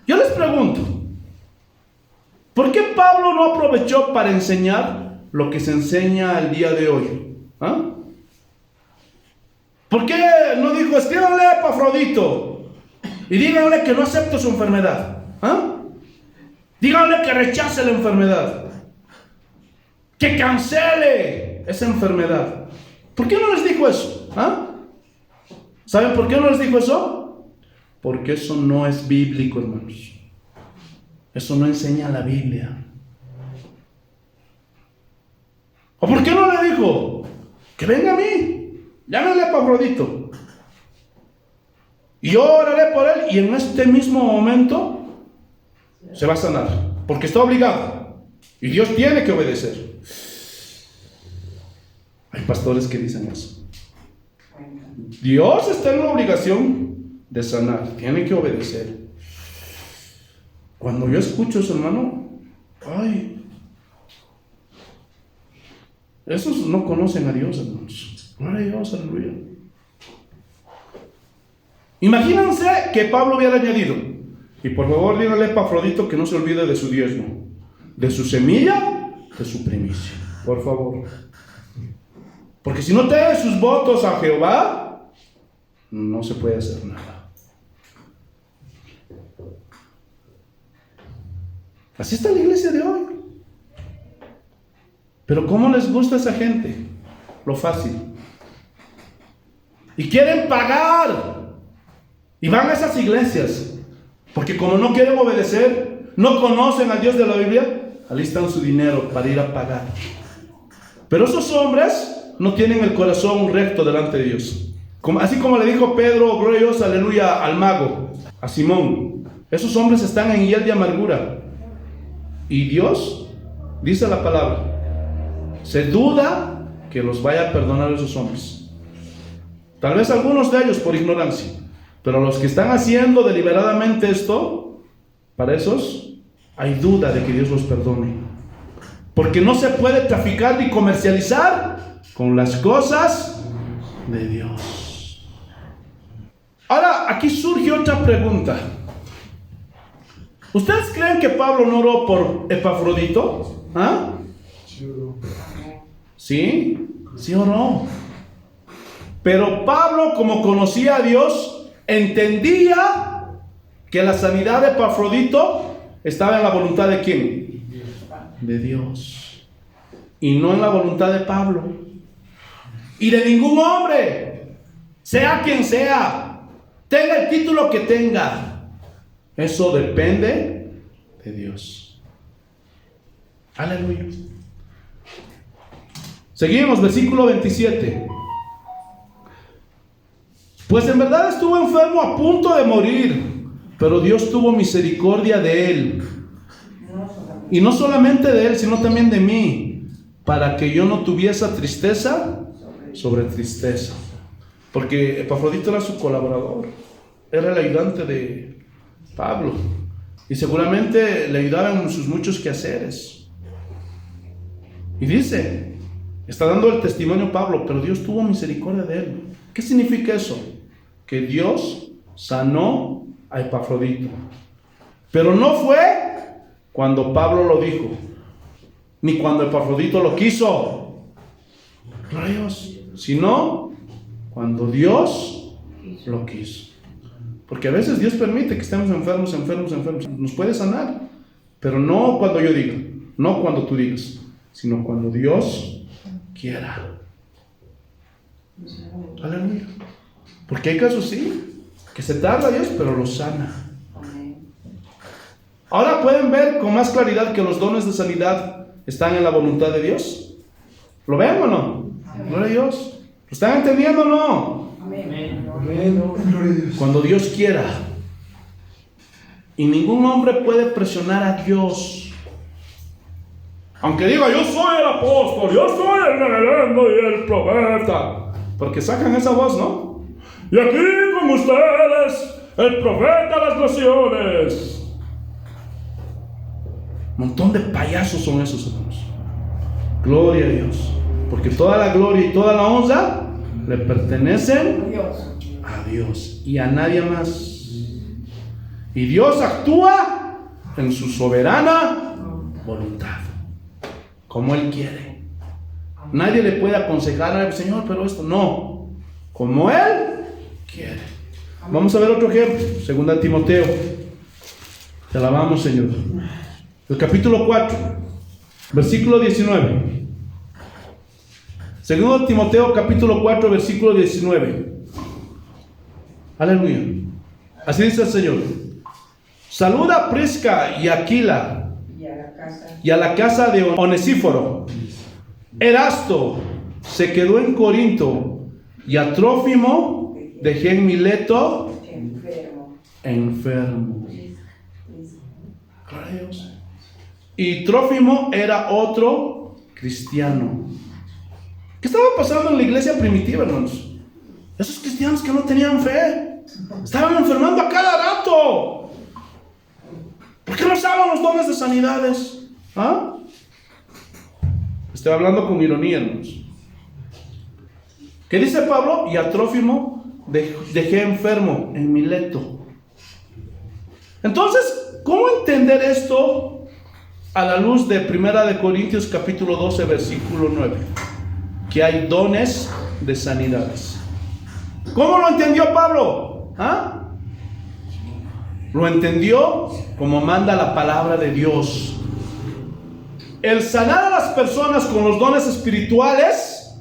Yo les pregunto, ¿por qué Pablo no aprovechó para enseñar lo que se enseña el día de hoy? ¿Ah? ¿Por qué no dijo, escríbanle a Epafrodito y díganle que no acepte su enfermedad? ¿Ah? Díganle que rechace la enfermedad, que cancele esa enfermedad. ¿Por qué no les dijo eso? ¿Ah? ¿Saben por qué no les dijo eso? Porque eso no es bíblico, hermanos. Eso no enseña la Biblia. ¿O por qué no le dijo? Que venga a mí, llámale a Epafrodito y yo oraré por él, y en este mismo momento se va a sanar, porque está obligado y Dios tiene que obedecer. Hay pastores que dicen eso. Dios está en la obligación de sanar, tiene que obedecer. Cuando yo escucho eso, hermano, esos no conocen a Dios, hermanos. Gloria a Dios, aleluya. Imagínense que Pablo hubiera añadido, y por favor díganle a Epafrodito que no se olvide de su diezmo, de su semilla, de su primicia, por favor. Porque si no trae sus votos a Jehová, no se puede hacer nada. Así está la iglesia de hoy. Pero ¿cómo les gusta a esa gente? Lo fácil. Y quieren pagar. Y van a esas iglesias. Porque como no quieren obedecer, no conocen al Dios de la Biblia, alistan su dinero para ir a pagar. Pero esos hombres no tienen el corazón recto delante de Dios. Así como le dijo Pedro, gloria a Dios, aleluya, al mago, a Simón. Esos hombres están en hiel de amargura. Y Dios, dice la palabra, se duda que los vaya a perdonar a esos hombres. Tal vez algunos de ellos por ignorancia. Pero los que están haciendo deliberadamente esto, para esos hay duda de que Dios los perdone. Porque no se puede traficar ni comercializar con las cosas de Dios. Ahora, aquí surge otra pregunta. ¿Ustedes creen que Pablo no oró por Epafrodito? ¿Ah? Sí, sí oró. Pero Pablo, como conocía a Dios, entendía que la sanidad de Epafrodito estaba en la voluntad de ¿quién? De Dios. Y no en la voluntad de Pablo. Y de ningún hombre, sea quien sea, tenga el título que tenga. Eso depende de Dios. Aleluya. Seguimos, versículo 27. Pues en verdad estuvo enfermo a punto de morir, pero Dios tuvo misericordia de él. Y no solamente de él, sino también de mí, para que yo no tuviese tristeza sobre tristeza. Porque Epafrodito era su colaborador, era el ayudante de Pablo, y seguramente le ayudaba en sus muchos quehaceres. Y dice, está dando el testimonio Pablo, pero Dios tuvo misericordia de él. ¿Qué significa eso? Que Dios sanó a Epafrodito. Pero no fue cuando Pablo lo dijo, ni cuando Epafrodito lo quiso, gloria a Dios, sino cuando Dios lo quiso. Porque a veces Dios permite que estemos enfermos. Nos puede sanar, pero no cuando yo diga, no cuando tú digas, sino cuando Dios quiera. Aleluya. Porque hay casos sí, que se tarda Dios, pero lo sana. Ahora pueden ver con más claridad que los dones de sanidad están en la voluntad de Dios. ¿Lo ven o no? Gloria a Dios. ¿Lo están entendiendo o no? Amén. Cuando Dios quiera. Y ningún hombre puede presionar a Dios. Aunque diga, yo soy el apóstol, yo soy el reverendo y el profeta. Porque sacan esa voz, ¿no? Y aquí con ustedes, el profeta de las naciones. Montón de payasos son esos, hermanos. Gloria a Dios. Porque toda la gloria y toda la honra le pertenecen a Dios y a nadie más. Y Dios actúa en su soberana voluntad, como Él quiere. Nadie le puede aconsejar al Señor, pero esto no, como Él quiere. Vamos a ver otro ejemplo, 2 Timoteo. Te alabamos, Señor. El capítulo 4, versículo 19. 2 Timoteo capítulo 4, versículo 19. Aleluya. Así dice el Señor. Saluda a Prisca y a Aquila y a la casa de Onesíforo. Erasto se quedó en Corinto y a Trófimo dejé en Mileto enfermo. Gloria a Dios. Y Trófimo era otro cristiano. ¿Qué estaba pasando en la iglesia primitiva, hermanos? Esos cristianos que no tenían fe estaban enfermando a cada rato. ¿Por qué no usaban los dones de sanidades? ¿Ah? Estoy hablando con ironía, hermanos. ¿Qué dice Pablo? Y a Trófimo dejé enfermo en Mileto. Entonces, ¿cómo entender esto a la luz de 1 Corintios capítulo 12, versículo 9? Que hay dones de sanidades. ¿Cómo lo entendió Pablo? ¿Ah? Lo entendió como manda la palabra de Dios. El sanar a las personas con los dones espirituales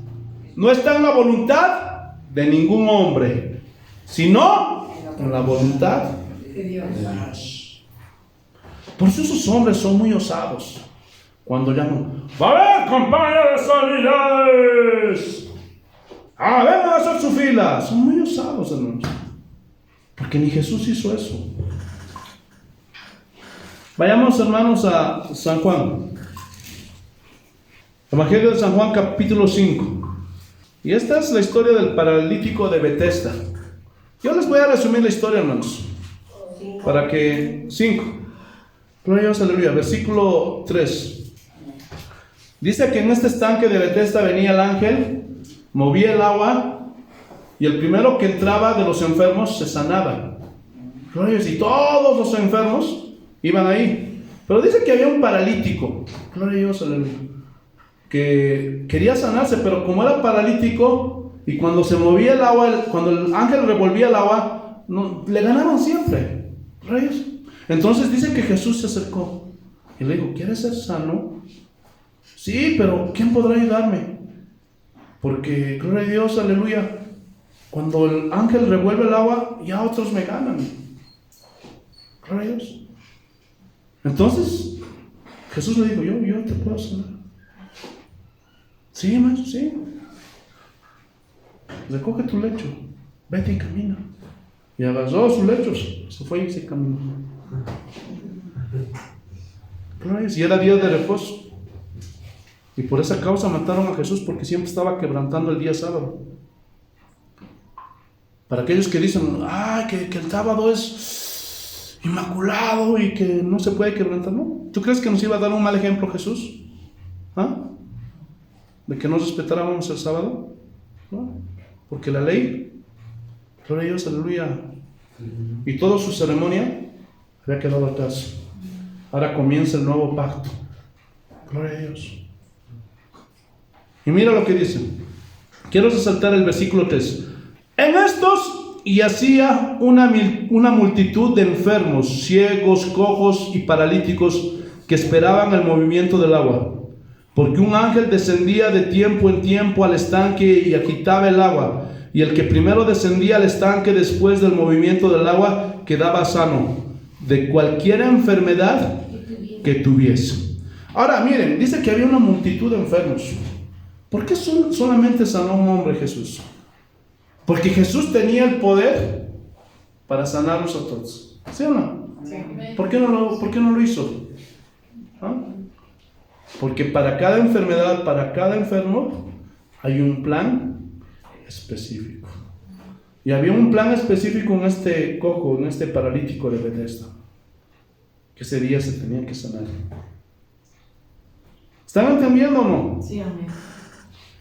no está en la voluntad de ningún hombre, sino en la voluntad de Dios. Por eso esos hombres son muy osados. Cuando llaman, ¡va a haber campaña de sanidades! ¡Ah, vengan a hacer su fila! Son muy osados, hermanos. Porque ni Jesús hizo eso. Vayamos, hermanos, a San Juan. Evangelio de San Juan, capítulo 5. Y esta es la historia del paralítico de Betesda. Yo les voy a resumir la historia, hermanos. Para que... 5. Gloria a Dios, aleluya. Versículo 3. Dice que en este estanque de Betesda venía el ángel, movía el agua, y el primero que entraba de los enfermos se sanaba. Gloria a Dios, y todos los enfermos iban ahí. Pero dice que había un paralítico, gloria a Dios, aleluya, que quería sanarse, pero como era paralítico, Y cuando se movía el agua, cuando el ángel revolvía el agua, le ganaban siempre. Reyes. Entonces dice que Jesús se acercó y le dijo, ¿quieres ser sano? Sí, pero ¿quién podrá ayudarme? Porque, gloria a Dios, aleluya, cuando el ángel revuelve el agua, ya otros me ganan. Gloria a Dios. Entonces, Jesús le dijo, yo te puedo sanar. Sí, maestro, sí. Recoge tu lecho, vete y camina. Y agarró sus lechos, se fue y se caminó. Gloria a Dios. Y era día de reposo. Y por esa causa mataron a Jesús, porque siempre estaba quebrantando el día sábado. Para aquellos que dicen, que el sábado es inmaculado y que no se puede quebrantar, ¿no? ¿Tú crees que nos iba a dar un mal ejemplo Jesús? ¿De que no respetáramos el sábado? ¿No? Porque la ley, gloria a Dios, aleluya, y toda su ceremonia había quedado atrás. Ahora comienza el nuevo pacto. Gloria a Dios. Y mira lo que dice. Quiero resaltar el versículo 3. En estos y hacía una multitud de enfermos, ciegos, cojos y paralíticos que esperaban el movimiento del agua. Porque un ángel descendía de tiempo en tiempo al estanque y agitaba el agua. Y el que primero descendía al estanque después del movimiento del agua quedaba sano de cualquier enfermedad que tuviese. Ahora miren, dice que había una multitud de enfermos. ¿Por qué solamente sanó un hombre Jesús? Porque Jesús tenía el poder para sanarlos a todos. ¿Sí o no? Sí. ¿Por qué no lo hizo? Porque para cada enfermedad, para cada enfermo, hay un plan específico. Y había un plan específico en este cojo, en este paralítico de Bethesda, que ese día se tenía que sanar. ¿Están entendiendo o no? Sí, amén.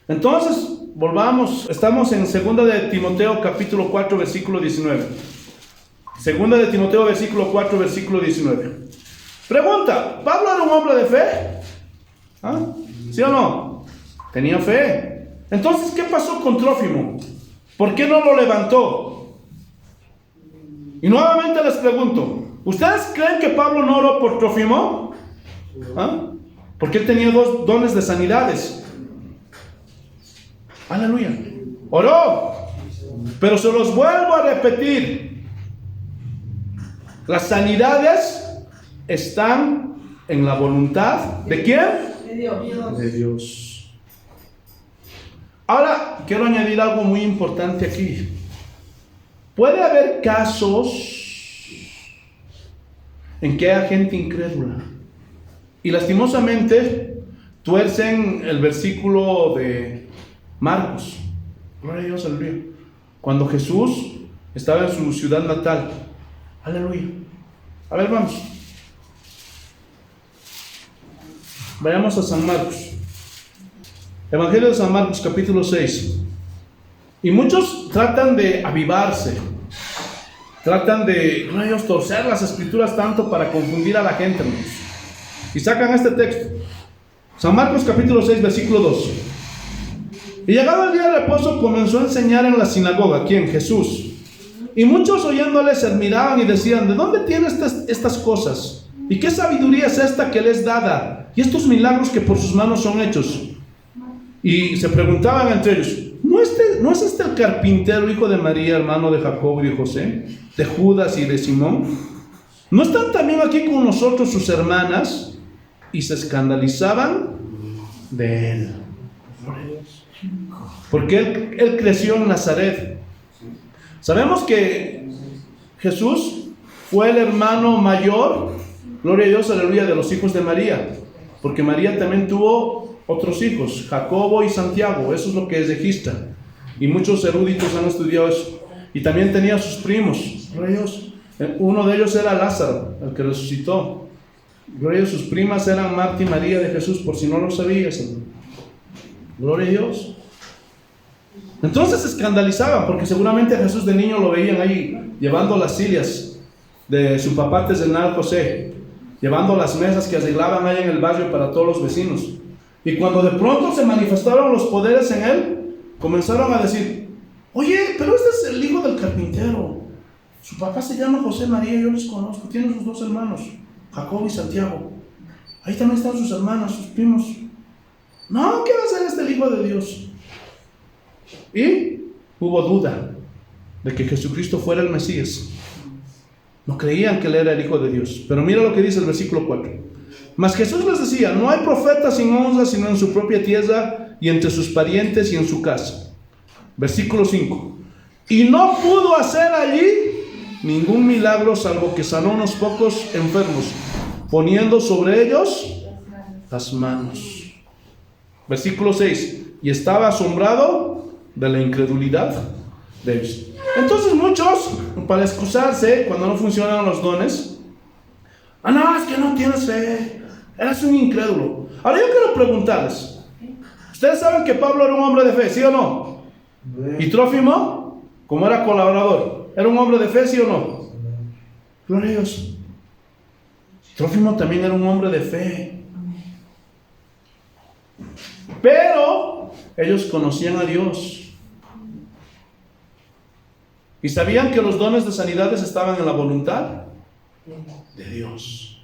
Entonces, volvamos. Estamos en 2 de Timoteo capítulo 4 versículo 19. 2 de Timoteo versículo 4 versículo 19. Pregunta, ¿Pablo era un hombre de fe? ¿Sí o no? Tenía fe. Entonces, ¿qué pasó con Trófimo? ¿Por qué no lo levantó? Y nuevamente les pregunto, ¿ustedes creen que Pablo no oró por Trófimo? Porque él tenía 2 dones de sanidades. Aleluya. Oró. Pero se los vuelvo a repetir. Las sanidades están en la voluntad ¿de quién? De Dios. De Dios. Ahora quiero añadir algo muy importante aquí. Puede haber casos en que haya gente incrédula y lastimosamente tuercen el versículo de Marcos. Gloria a Dios, aleluya. Cuando Jesús estaba en su ciudad natal. Aleluya. A ver, vamos. Vayamos a San Marcos. Evangelio de San Marcos, capítulo 6. Y muchos tratan de avivarse. Tratan de, rayos, torcer las escrituras tanto para confundir a la gente, hermanos. Y sacan este texto. San Marcos, capítulo 6, versículo 2. Y llegado el día de reposo, comenzó a enseñar en la sinagoga. ¿Quién? Jesús. Y muchos oyéndole se admiraban y decían, ¿de dónde tiene estas cosas? ¿Y qué sabiduría es esta que le es dada? Y estos milagros que por sus manos son hechos. Y se preguntaban entre ellos, ¿no es este el carpintero, hijo de María, hermano de Jacobo y de José, de Judas y de Simón? ¿No están también aquí con nosotros sus hermanas? Y se escandalizaban de él. Porque él creció en Nazaret. Sabemos que Jesús fue el hermano mayor, gloria a Dios, aleluya, de los hijos de María. Porque María también tuvo otros hijos, Jacobo y Santiago. Eso es lo que registra. Y muchos eruditos han estudiado eso. Y también tenía sus primos, gloria a Dios. Uno de ellos era Lázaro, el que resucitó. Gloria a Dios, sus primas eran Marta y María de Jesús, por si no lo sabías. Gloria a Dios. Entonces se escandalizaban porque seguramente a Jesús de niño lo veían ahí llevando las sillas de su papá artesanal José, llevando las mesas que arreglaban ahí en el barrio para todos los vecinos. Y cuando de pronto se manifestaron los poderes en él, comenzaron a decir, oye, pero este es el hijo del carpintero. Su papá se llama José María, yo les conozco. Tiene sus dos hermanos, Jacobo y Santiago. Ahí también están sus hermanos, sus primos. No, ¿qué va a hacer este hijo de Dios? Y hubo duda de que Jesucristo fuera el Mesías. No creían que él era el Hijo de Dios. Pero mira lo que dice el versículo 4. Mas Jesús les decía, no hay profeta sin honra sino en su propia tierra y entre sus parientes y en su casa. Versículo 5. Y no pudo hacer allí ningún milagro salvo que sanó unos pocos enfermos, poniendo sobre ellos las manos. Versículo 6. Y estaba asombrado de la incredulidad de ellos. Entonces muchos, para excusarse cuando no funcionan los dones, no, es que no tienes fe, eres un incrédulo. Ahora yo quiero preguntarles, ¿ustedes saben que Pablo era un hombre de fe, sí o no? ¿Y Trófimo, como era colaborador, era un hombre de fe, sí o no? Gloria a Dios. Trófimo también era un hombre de fe. Pero ellos conocían a Dios. Y sabían que los dones de sanidades estaban en la voluntad de Dios.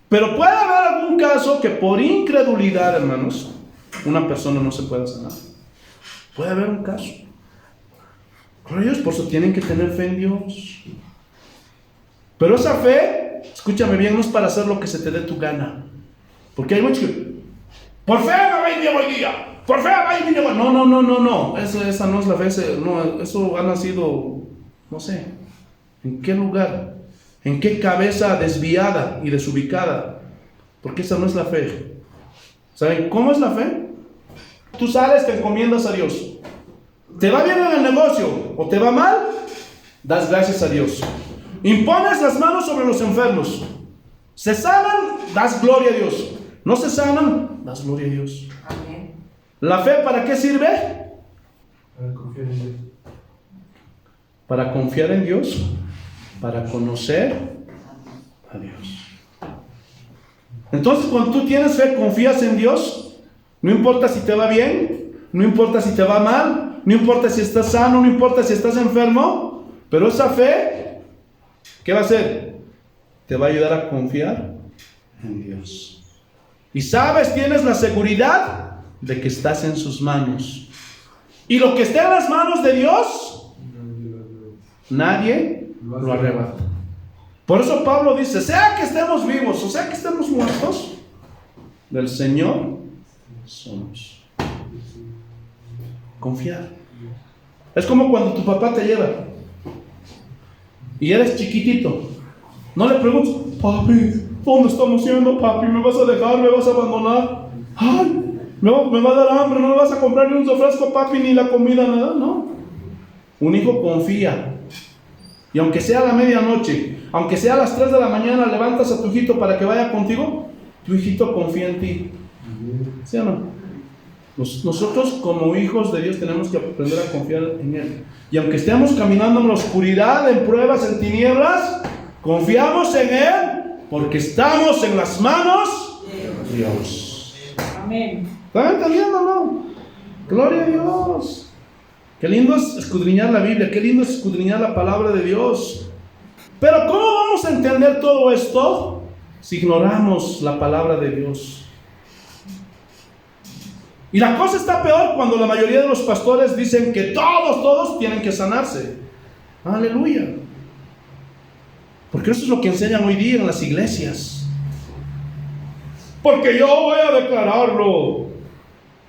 Pero puede haber algún caso que por incredulidad, hermanos, una persona no se pueda sanar. Puede haber un caso. Gloria a Dios, por eso tienen que tener fe en Dios. Pero esa fe, escúchame bien, no es para hacer lo que se te dé tu gana. Porque hay muchos que, por fe me va a ir hoy día. Por fe, no. Esa no es la fe. Eso ha nacido, no sé, ¿en qué lugar? ¿En qué cabeza desviada y desubicada? Porque esa no es la fe. ¿Saben cómo es la fe? Tú sales, te encomiendas a Dios. ¿Te va bien en el negocio o te va mal? Das gracias a Dios. Impones las manos sobre los enfermos. Se sanan, das gloria a Dios. No se sanan, das gloria a Dios. Amén. ¿La fe para qué sirve? Para confiar en Dios. Para confiar en Dios, para conocer a Dios. Entonces, cuando tú tienes fe, confías en Dios, no importa si te va bien, no importa si te va mal, no importa si estás sano, no importa si estás enfermo, pero esa fe, ¿qué va a hacer? Te va a ayudar a confiar en Dios. Y sabes, tienes la seguridad de que estás en sus manos. Y lo que esté en las manos de Dios, nadie lo arrebata. Por eso Pablo dice, sea que estemos vivos o sea que estemos muertos, del Señor somos. Confiar. Es como cuando tu papá te lleva y eres chiquitito. No le preguntes, papi, ¿dónde estamos yendo, papi? ¿Me vas a dejar? ¿Me vas a abandonar? ¡Ay! Me va a dar hambre, no me vas a comprar ni un refresco, papi, ni la comida, nada, no. Un hijo confía. Y aunque sea a la medianoche, aunque sea a las 3 de la mañana, levantas a tu hijito para que vaya contigo, tu hijito confía en ti. ¿Sí o no? Nosotros como hijos de Dios tenemos que aprender a confiar en Él. Y aunque estemos caminando en la oscuridad, en pruebas, en tinieblas, confiamos en Él porque estamos en las manos de Dios. Amén. ¿Están entendiendo, no? Gloria a Dios. Qué lindo es escudriñar la Biblia, qué lindo es escudriñar la palabra de Dios. Pero ¿cómo vamos a entender todo esto si ignoramos la palabra de Dios? Y la cosa está peor cuando la mayoría de los pastores dicen que todos tienen que sanarse. Aleluya. Porque eso es lo que enseñan hoy día en las iglesias. Porque yo voy a declararlo,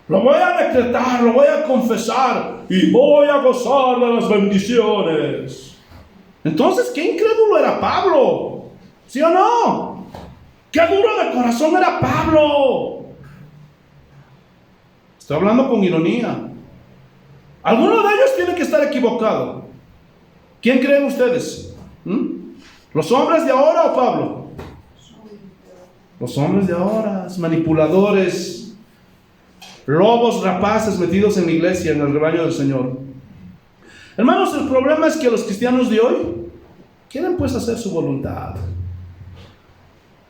lo voy a decretar, lo voy a confesar y voy a gozar de las bendiciones. Entonces, ¿qué incrédulo era Pablo? ¿Sí o no? ¡Qué duro de corazón era Pablo! Estoy hablando con ironía. Alguno de ellos tiene que estar equivocado. ¿Quién creen ustedes? ¿Los hombres de ahora o Pablo? Los hombres de ahora, manipuladores, lobos rapaces metidos en la iglesia, en el rebaño del Señor. Hermanos, el problema es que los cristianos de hoy quieren pues hacer su voluntad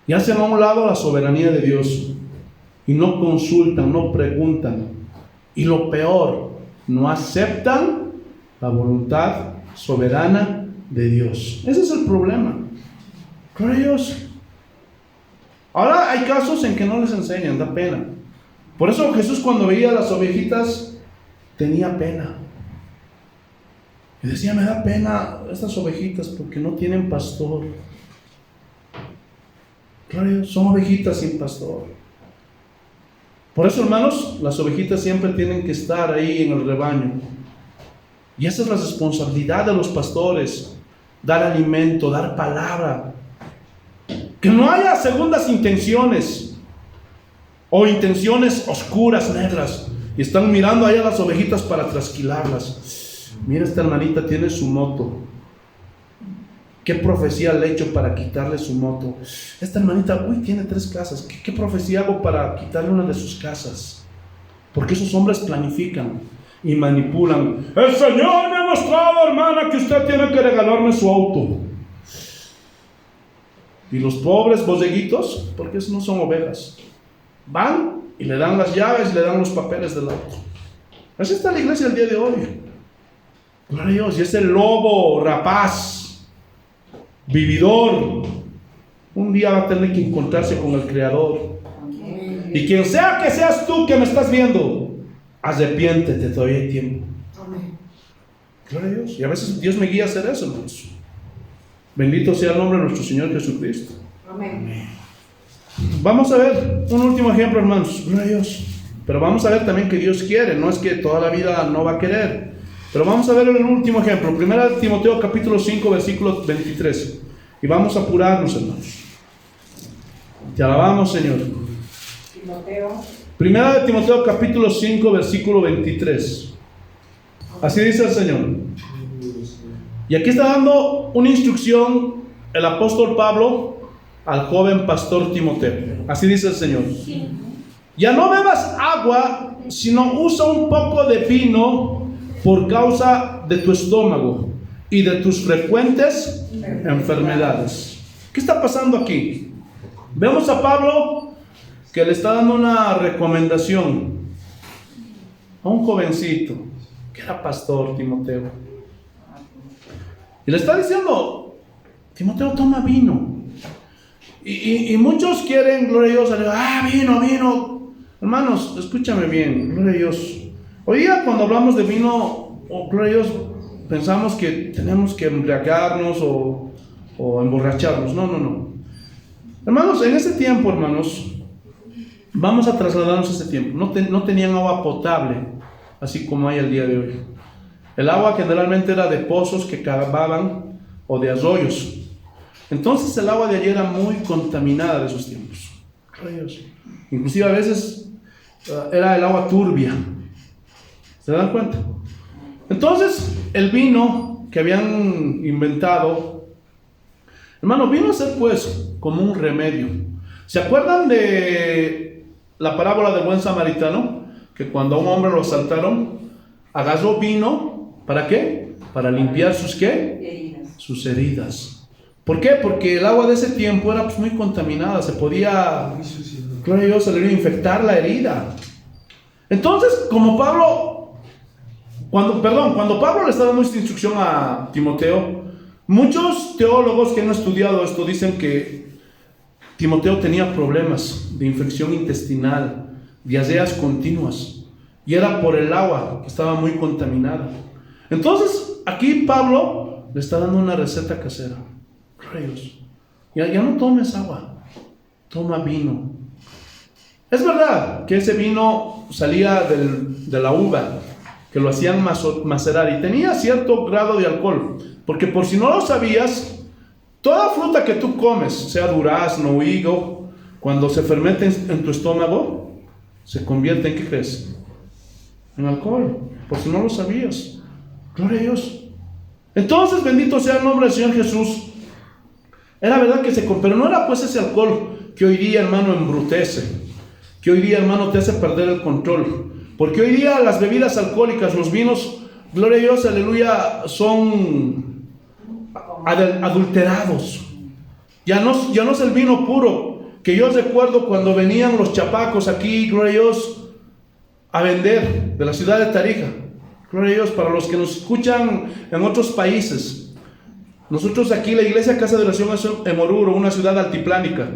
y hacen a un lado la soberanía de Dios y no consultan, no preguntan. Y lo peor, no aceptan la voluntad soberana de Dios. Ese es el problema. Gloria a Dios. Ahora hay casos en que no les enseñan, da pena. Por eso Jesús, cuando veía a las ovejitas, tenía pena. Y decía, me da pena estas ovejitas porque no tienen pastor. Gloria a Dios, son ovejitas sin pastor. Por eso, hermanos, las ovejitas siempre tienen que estar ahí en el rebaño. Y esa es la responsabilidad de los pastores: dar alimento, dar palabra. Que no haya segundas intenciones o intenciones oscuras, negras, y están mirando ahí a las ovejitas para trasquilarlas. Mira, esta hermanita tiene su moto. ¿Qué profecía le he hecho para quitarle su moto? Esta hermanita, tiene 3 casas. ¿Qué profecía hago para quitarle una de sus casas? Porque esos hombres planifican y manipulan. El Señor me ha mostrado, hermana, que usted tiene que regalarme su auto. Y los pobres borreguitos, porque esos no son ovejas, van y le dan las llaves y le dan los papeles del auto. Así está la iglesia el día de hoy. Gloria a Dios. Y ese lobo rapaz, vividor, un día va a tener que encontrarse con el Creador. Y quien sea que seas tú que me estás viendo, arrepiéntete, todavía hay tiempo. Gloria a Dios. Y a veces Dios me guía a hacer eso, hermanos. Bendito sea el nombre de nuestro Señor Jesucristo. Amén. Vamos a ver un último ejemplo, hermanos. Gloria a Dios. Pero vamos a ver también que Dios quiere. No es que toda la vida no va a querer. Pero vamos a ver el último ejemplo. Primera de Timoteo capítulo 5 versículo 23. Y vamos a apurarnos, hermanos. Te alabamos, Señor. Primera de Timoteo capítulo 5 versículo 23. Así dice el Señor. Y aquí está dando una instrucción el apóstol Pablo al joven pastor Timoteo. Así dice el Señor. Ya no bebas agua, sino usa un poco de vino por causa de tu estómago y de tus frecuentes enfermedades. ¿Qué está pasando aquí? Vemos a Pablo que le está dando una recomendación a un jovencito que era pastor, Timoteo. Y le está diciendo, Timoteo, toma vino. Y muchos quieren, gloria a Dios, vino. Hermanos, escúchame bien, gloria a Dios. Hoy día cuando hablamos de vino, gloria a Dios, pensamos que tenemos que embriagarnos o emborracharnos. No. Hermanos, en ese tiempo, hermanos, vamos a trasladarnos a ese tiempo. No tenían agua potable, así como hay el día de hoy. El agua generalmente era de pozos que cavaban o de arroyos. Entonces el agua de allí era muy contaminada de esos tiempos. Inclusive a veces era el agua turbia. ¿Se dan cuenta? Entonces el vino que habían inventado, hermano, vino a ser pues como un remedio. ¿Se acuerdan de la parábola del buen samaritano? Que cuando a un hombre lo asaltaron, agarró vino. ¿Para qué? Para limpiar sus ¿qué? Sus heridas. ¿Por qué? Porque el agua de ese tiempo era pues muy contaminada. Se podía, gloria a Dios, se le iba a infectar la herida. Entonces, cuando Pablo le está dando esta instrucción a Timoteo, muchos teólogos que han estudiado esto dicen que Timoteo tenía problemas de infección intestinal, diarreas continuas, y era por el agua que estaba muy contaminada. Entonces, aquí Pablo le está dando una receta casera. Reyes, ya no tomes agua, toma vino. Es verdad que ese vino salía de la uva, que lo hacían macerar y tenía cierto grado de alcohol. Porque por si no lo sabías, toda fruta que tú comes, sea durazno o higo, cuando se fermenta en tu estómago, se convierte en, ¿qué crees? En alcohol. Por si no lo sabías. Gloria a Dios. Entonces, bendito sea el nombre del Señor Jesús. Era verdad que pero no era pues ese alcohol que hoy día, hermano, embrutece, que hoy día, hermano, te hace perder el control. Porque hoy día las bebidas alcohólicas, los vinos, gloria a Dios, aleluya, son adulterados. Ya no es el vino puro. Que yo recuerdo cuando venían los chapacos aquí, gloria a Dios, a vender de la ciudad de Tarija. Gloria a Dios. Para los que nos escuchan en otros países, nosotros aquí, la iglesia Casa de Oración es en Oruro, una ciudad altiplánica.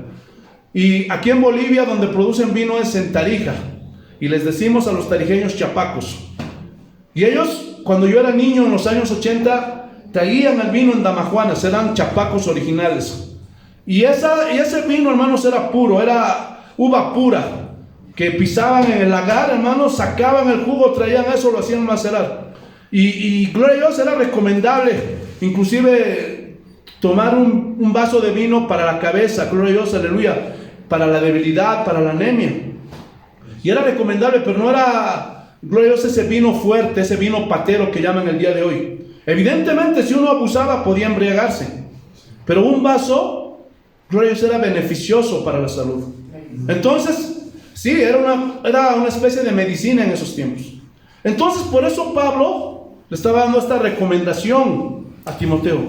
Y aquí en Bolivia, donde producen vino, es en Tarija. Y les decimos a los tarijeños chapacos. Y ellos, cuando yo era niño en los años 80, traían el vino en damajuanas, eran chapacos originales. Y ese vino, hermanos, era puro, era uva pura, que pisaban en el lagar, hermanos, sacaban el jugo, traían eso, lo hacían macerar. Y gloria a Dios, era recomendable, inclusive, tomar un vaso de vino para la cabeza, gloria a Dios, aleluya, para la debilidad, para la anemia. Y era recomendable, pero no era, gloria a Dios, ese vino fuerte, ese vino patero que llaman el día de hoy. Evidentemente, si uno abusaba, podía embriagarse. Pero un vaso, gloria a Dios, era beneficioso para la salud. Entonces, sí, era una especie de medicina en esos tiempos. Entonces, por eso Pablo le estaba dando esta recomendación a Timoteo.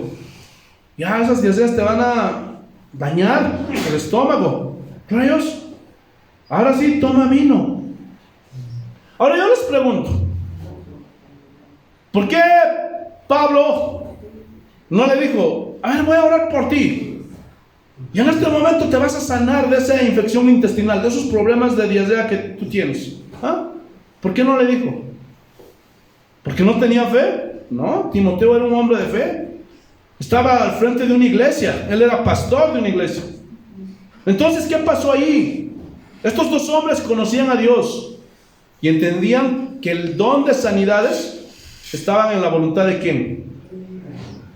Ya esas diarreas te van a dañar el estómago. Gloria a Dios. Ahora sí, toma vino. Ahora yo les pregunto, ¿por qué Pablo no le dijo, a ver, voy a orar por ti? Y en este momento te vas a sanar de esa infección intestinal, de esos problemas de diarrea que tú tienes. ¿Ah? ¿Por qué no le dijo? ¿Porque no tenía fe? No, Timoteo era un hombre de fe. Estaba al frente de una iglesia. Él era pastor de una iglesia. Entonces, ¿qué pasó ahí? Estos dos hombres conocían a Dios y entendían que el don de sanidades estaban en la voluntad de ¿quién?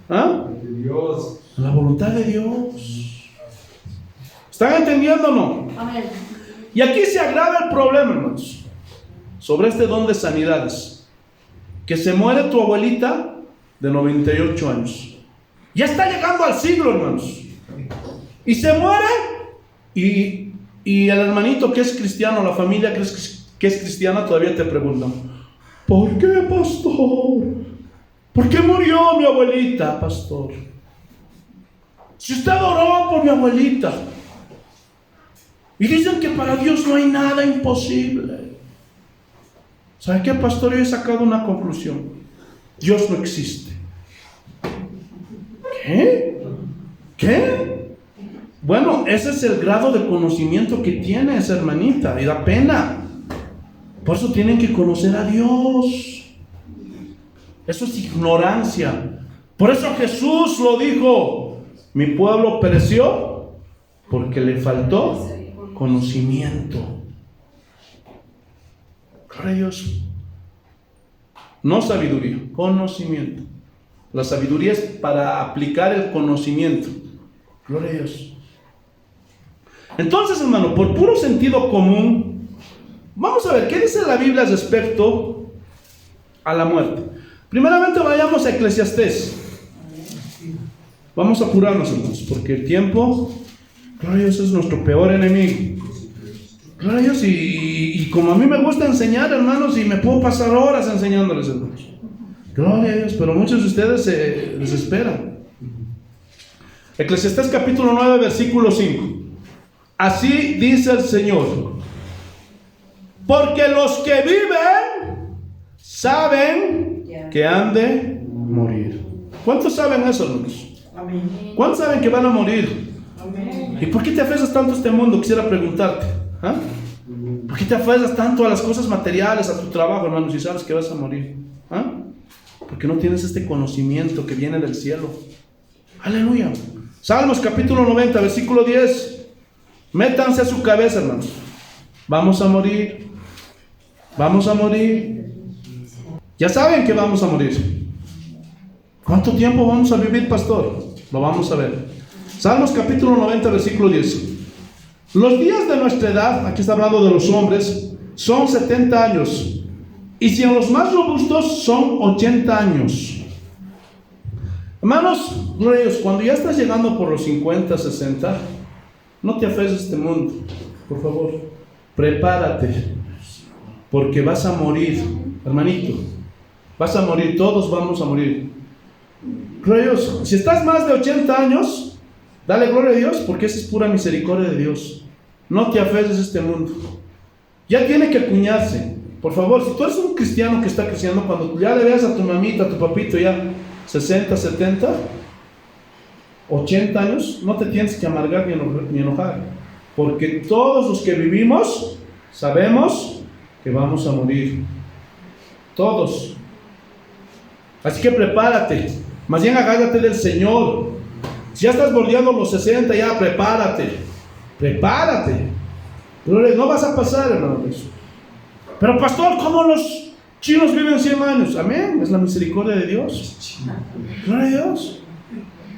¿Ah? De Dios. En la voluntad de Dios. ¿Están entendiendo o no? Amén. Y aquí se agrava el problema, hermanos, sobre este don de sanidades. Que se muere tu abuelita de 98 años. Ya está llegando al siglo, hermanos. Y se muere y el hermanito que es cristiano, la familia que es cristiana, todavía te preguntan, ¿por qué, pastor? ¿Por qué murió mi abuelita, pastor? Si usted oró por mi abuelita. Y dicen que para Dios no hay nada imposible. ¿Sabe qué, pastor? Yo he sacado una conclusión. Dios no existe. ¿Qué? ¿Qué? Bueno, ese es el grado de conocimiento que tiene esa hermanita. Y da pena. Por eso tienen que conocer a Dios. Eso es ignorancia. Por eso Jesús lo dijo. Mi pueblo pereció porque le faltó conocimiento. Gloria a Dios. No sabiduría, conocimiento. La sabiduría es para aplicar el conocimiento. Gloria a Dios. Entonces, hermano, por puro sentido común, vamos a ver qué dice la Biblia respecto a la muerte. Primeramente vayamos a Eclesiastés. Vamos a apurarnos, hermanos, porque el tiempo, gloria a Dios, es nuestro peor enemigo. Gloria a Dios, y como a mí me gusta enseñar, hermanos, y me puedo pasar horas enseñándoles, hermanos. Gloria a Dios, pero muchos de ustedes se desesperan. Eclesiastés capítulo 9, versículo 5. Así dice el Señor: porque los que viven saben que han de morir. ¿Cuántos saben eso, hermanos? ¿Cuántos saben que van a morir? ¿Y por qué te aferras tanto a este mundo? Quisiera preguntarte. ¿Ah? ¿Por qué te aferras tanto a las cosas materiales, a tu trabajo, hermano, si sabes que vas a morir? ¿Ah? Porque no tienes este conocimiento que viene del cielo. Aleluya. Salmos capítulo 90, versículo 10. Métanse a su cabeza, hermanos. Vamos a morir. Vamos a morir. Ya saben que vamos a morir. ¿Cuánto tiempo vamos a vivir, pastor? Lo vamos a ver. Salmos capítulo 90, versículo 10. Los días de nuestra edad, aquí está hablando de los hombres, son 70 años. Y si en los más robustos son 80 años. Hermanos, gloria a Dios, cuando ya estás llegando por los 50, 60, no te aferres a este mundo. Por favor, prepárate. Porque vas a morir, hermanito. Vas a morir, todos vamos a morir. Gloria a Dios. Si estás más de 80 años, dale gloria a Dios, porque esa es pura misericordia de Dios. No te aferres a este mundo. Ya tiene que acuñarse. Por favor, si tú eres un cristiano que está creciendo, cuando ya le veas a tu mamita, a tu papito ya 60, 70, 80 años, no te tienes que amargar ni enojar. Porque todos los que vivimos sabemos que vamos a morir. Todos. Así que prepárate. Más bien agárrate del Señor. Si ya estás bordeando los 60, ya prepárate. Prepárate. No vas a pasar, hermano. Pero pastor, ¿cómo los chinos viven 100 años? Amén. Es la misericordia de Dios. Gloria a Dios.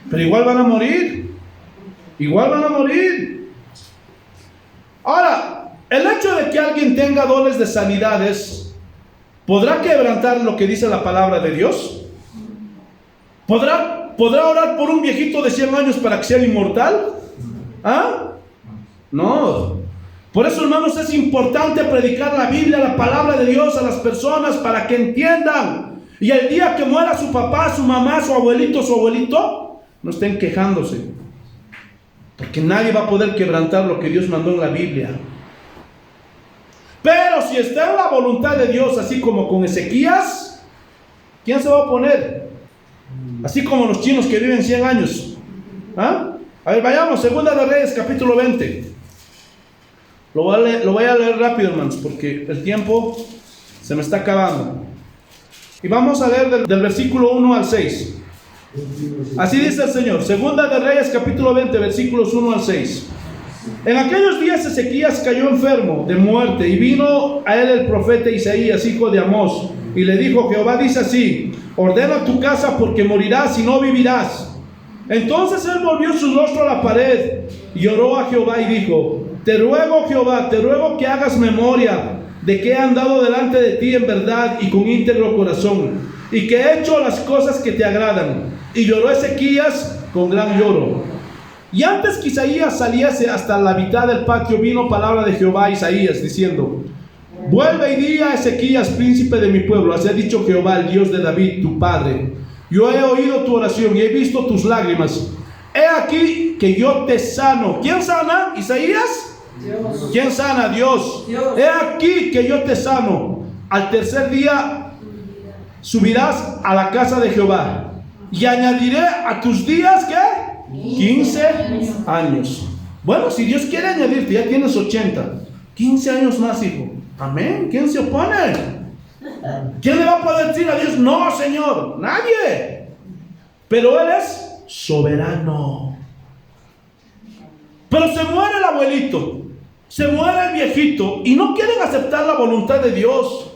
Pero igual van a morir. Igual van a morir. Ahora, el hecho de que alguien tenga dones de sanidades, ¿podrá quebrantar lo que dice la palabra de Dios? ¿Podrá orar por un viejito de 100 años para que sea inmortal? ¿Ah? No. Por eso, hermanos, es importante predicar la Biblia, la palabra de Dios a las personas para que entiendan. Y el día que muera su papá, su mamá, su abuelito, no estén quejándose. Porque nadie va a poder quebrantar lo que Dios mandó en la Biblia. Pero si está en la voluntad de Dios, así como con Ezequías, ¿quién se va a oponer? Así como los chinos que viven 100 años. ¿Ah? A ver, vayamos, Segunda de Reyes, capítulo 20. Lo voy a leer rápido, hermanos, porque el tiempo se me está acabando. Y vamos a leer del versículo 1 al 6. Así dice el Señor. Segunda de Reyes, capítulo 20, versículos 1 al 6. En aquellos días Ezequías cayó enfermo de muerte, y vino a él el profeta Isaías, hijo de Amós, y le dijo: Jehová dice así: ordena tu casa, porque morirás y no vivirás. Entonces él volvió su rostro a la pared y oró a Jehová y dijo: te ruego, Jehová, te ruego que hagas memoria de que he andado delante de ti en verdad y con íntegro corazón, y que he hecho las cosas que te agradan. Y lloró Ezequías con gran lloro. Y antes que Isaías saliese hasta la mitad del patio, vino palabra de Jehová a Isaías, diciendo: vuelve y di a Ezequías, príncipe de mi pueblo, así ha dicho Jehová, el Dios de David, tu padre: yo he oído tu oración y he visto tus lágrimas. He aquí que yo te sano. ¿Quién sana? ¿Isaías? Dios. ¿Quién sana? Dios. He aquí que yo te sano. Al tercer día subirás a la casa de Jehová, y añadiré a tus días, ¿qué? 15 años. Bueno, si Dios quiere añadirte, ya tienes 80, 15 años más, hijo. Amén. ¿Quién se opone? ¿Quién le va a poder decir a Dios: no, Señor? Nadie. Pero Él es soberano. Pero se muere el abuelito, se muere el viejito, y no quieren aceptar la voluntad de Dios,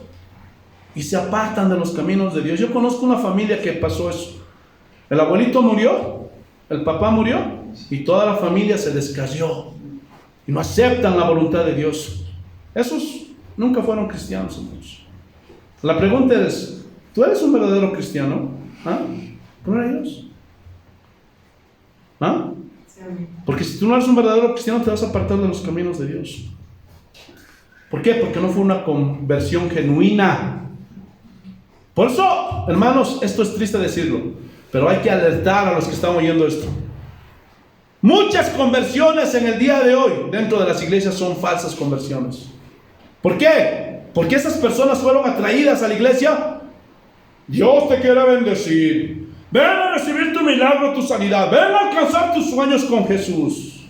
y se apartan de los caminos de Dios. Yo conozco una familia que pasó eso. El abuelito murió, el papá murió, y toda la familia se descayó y no aceptan la voluntad de Dios. Esos nunca fueron cristianos, hermanos. La pregunta es: ¿tú eres un verdadero cristiano? ¿Ah? ¿Gloria a Dios? ¿Ah? Porque si tú no eres un verdadero cristiano, te vas a apartar de los caminos de Dios. ¿Por qué? Porque no fue una conversión genuina. Por eso, hermanos, esto es triste decirlo, pero hay que alertar a los que están oyendo esto. Muchas conversiones en el día de hoy dentro de las iglesias son falsas conversiones. ¿Por qué? Porque esas personas fueron atraídas a la iglesia. Dios te quiere bendecir. Ven a recibir tu milagro, tu sanidad. Ven a alcanzar tus sueños con Jesús.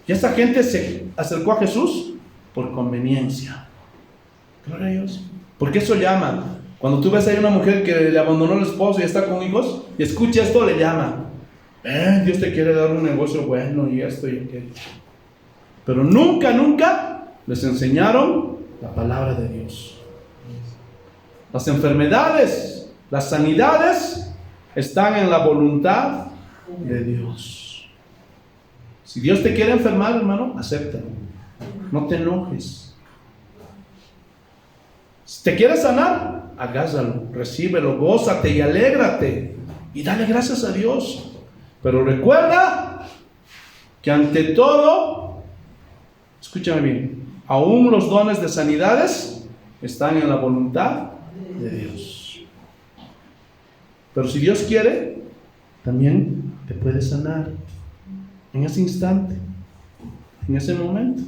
Y esa gente se acercó a Jesús por conveniencia. Gloria a Dios. Porque eso llama. Cuando tú ves ahí una mujer que le abandonó el esposo y está con hijos, y escucha esto, le llama. Ven, Dios te quiere dar un negocio bueno y esto y aquello. Pero nunca les enseñaron la palabra de Dios. Las enfermedades, las sanidades están en la voluntad de Dios. Si Dios te quiere enfermar, hermano, acéptalo. No te enojes. Si te quieres sanar, hágalo, recíbelo, gózate y alégrate y dale gracias a Dios. Pero recuerda que ante todo, escúchame bien, aún los dones de sanidades están en la voluntad de Dios. Pero si Dios quiere, también te puede sanar en ese instante, en ese momento.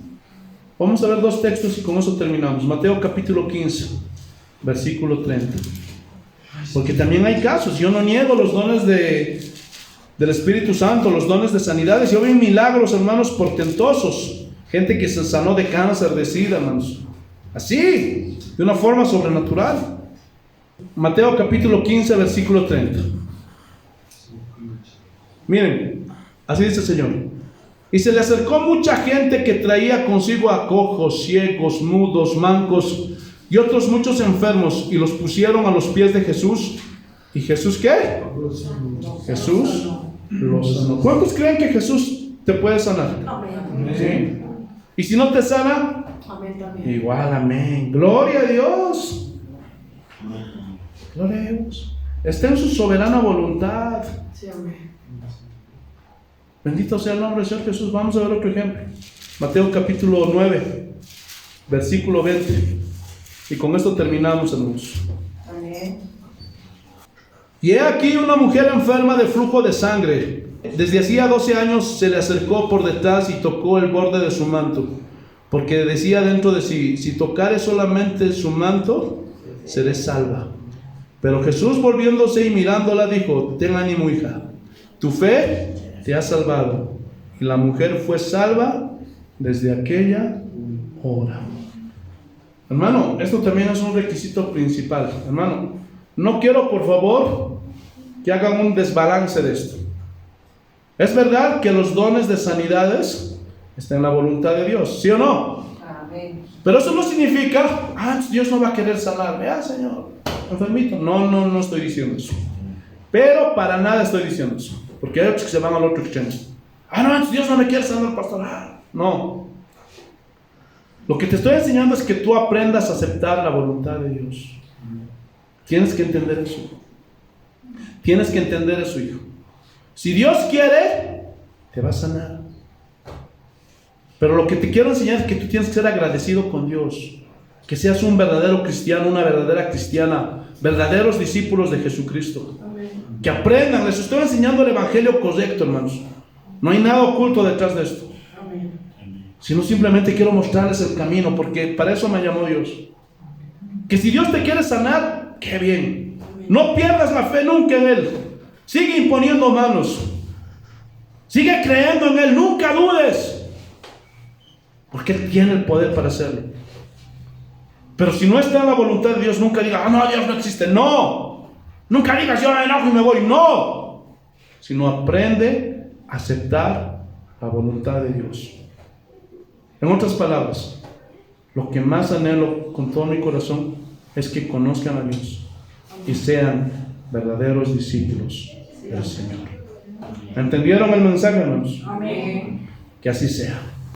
Vamos a ver dos textos y con eso terminamos. Mateo capítulo 15, versículo 30. Porque también hay casos. Yo no niego los dones del Espíritu Santo, los dones de sanidades. Yo vi milagros, hermanos, portentosos. Gente que se sanó de cáncer, de sida, hermanos. Así, de una forma sobrenatural. Mateo capítulo 15, versículo 30. Miren, así dice el Señor. Y se le acercó mucha gente que traía consigo a cojos, ciegos, mudos, mancos y otros muchos enfermos, y los pusieron a los pies de Jesús. ¿Y Jesús qué? Jesús los sanó. ¿Cuántos creen que Jesús te puede sanar? Amén. ¿Sí? Y si no te sana, Amén también. igual, amén. Gloria a Dios. Gloria a Dios. Está en su soberana voluntad. Sí, amén. Bendito sea el nombre del Señor Jesús. Vamos a ver otro ejemplo. Mateo capítulo 9, versículo 20. Y con esto terminamos, hermanos. Amén. Y he aquí una mujer enferma de flujo de sangre. Desde hacía 12 años se le acercó por detrás y tocó el borde de su manto, porque decía dentro de sí: si tocare solamente su manto, seré salva. Pero Jesús, volviéndose y mirándola, dijo: ten ánimo, hija, tu fe te ha salvado. Y la mujer fue salva desde aquella hora. Hermano, esto también es un requisito principal. Hermano, no quiero, por favor, que hagan un desbalance de esto. Es verdad que los dones de sanidades están en la voluntad de Dios, ¿sí o no? Amén. Pero eso no significa, Dios no va a querer sanarme, Señor, enfermito. No estoy diciendo eso. Pero para nada estoy diciendo eso. Porque hay otros que se van al otro extremo. No, Dios no me quiere sanar, pastor. No. Lo que te estoy enseñando es que tú aprendas a aceptar la voluntad de Dios. Tienes que entender eso. Tienes que entender eso, hijo. Si Dios quiere, te va a sanar. Pero lo que te quiero enseñar es que tú tienes que ser agradecido con Dios. Que seas un verdadero cristiano, una verdadera cristiana, verdaderos discípulos de Jesucristo. Amén. Que aprendan. Les estoy enseñando el evangelio correcto, hermanos. No hay nada oculto detrás de esto. Amén. Sino simplemente quiero mostrarles el camino, porque para eso me llamó Dios. Que si Dios te quiere sanar, qué bien. No pierdas la fe nunca en Él. Sigue imponiendo manos. Sigue creyendo en Él. Nunca dudes. Porque Él tiene el poder para hacerlo. Pero si no está en la voluntad de Dios, nunca diga: no, Dios no existe. No. Nunca digas: yo me enojo y me voy. No. Sino aprende a aceptar la voluntad de Dios. En otras palabras, lo que más anhelo con todo mi corazón es que conozcan a Dios y sean verdaderos discípulos del Señor. ¿Entendieron el mensaje, hermanos? Amén. Que así sea.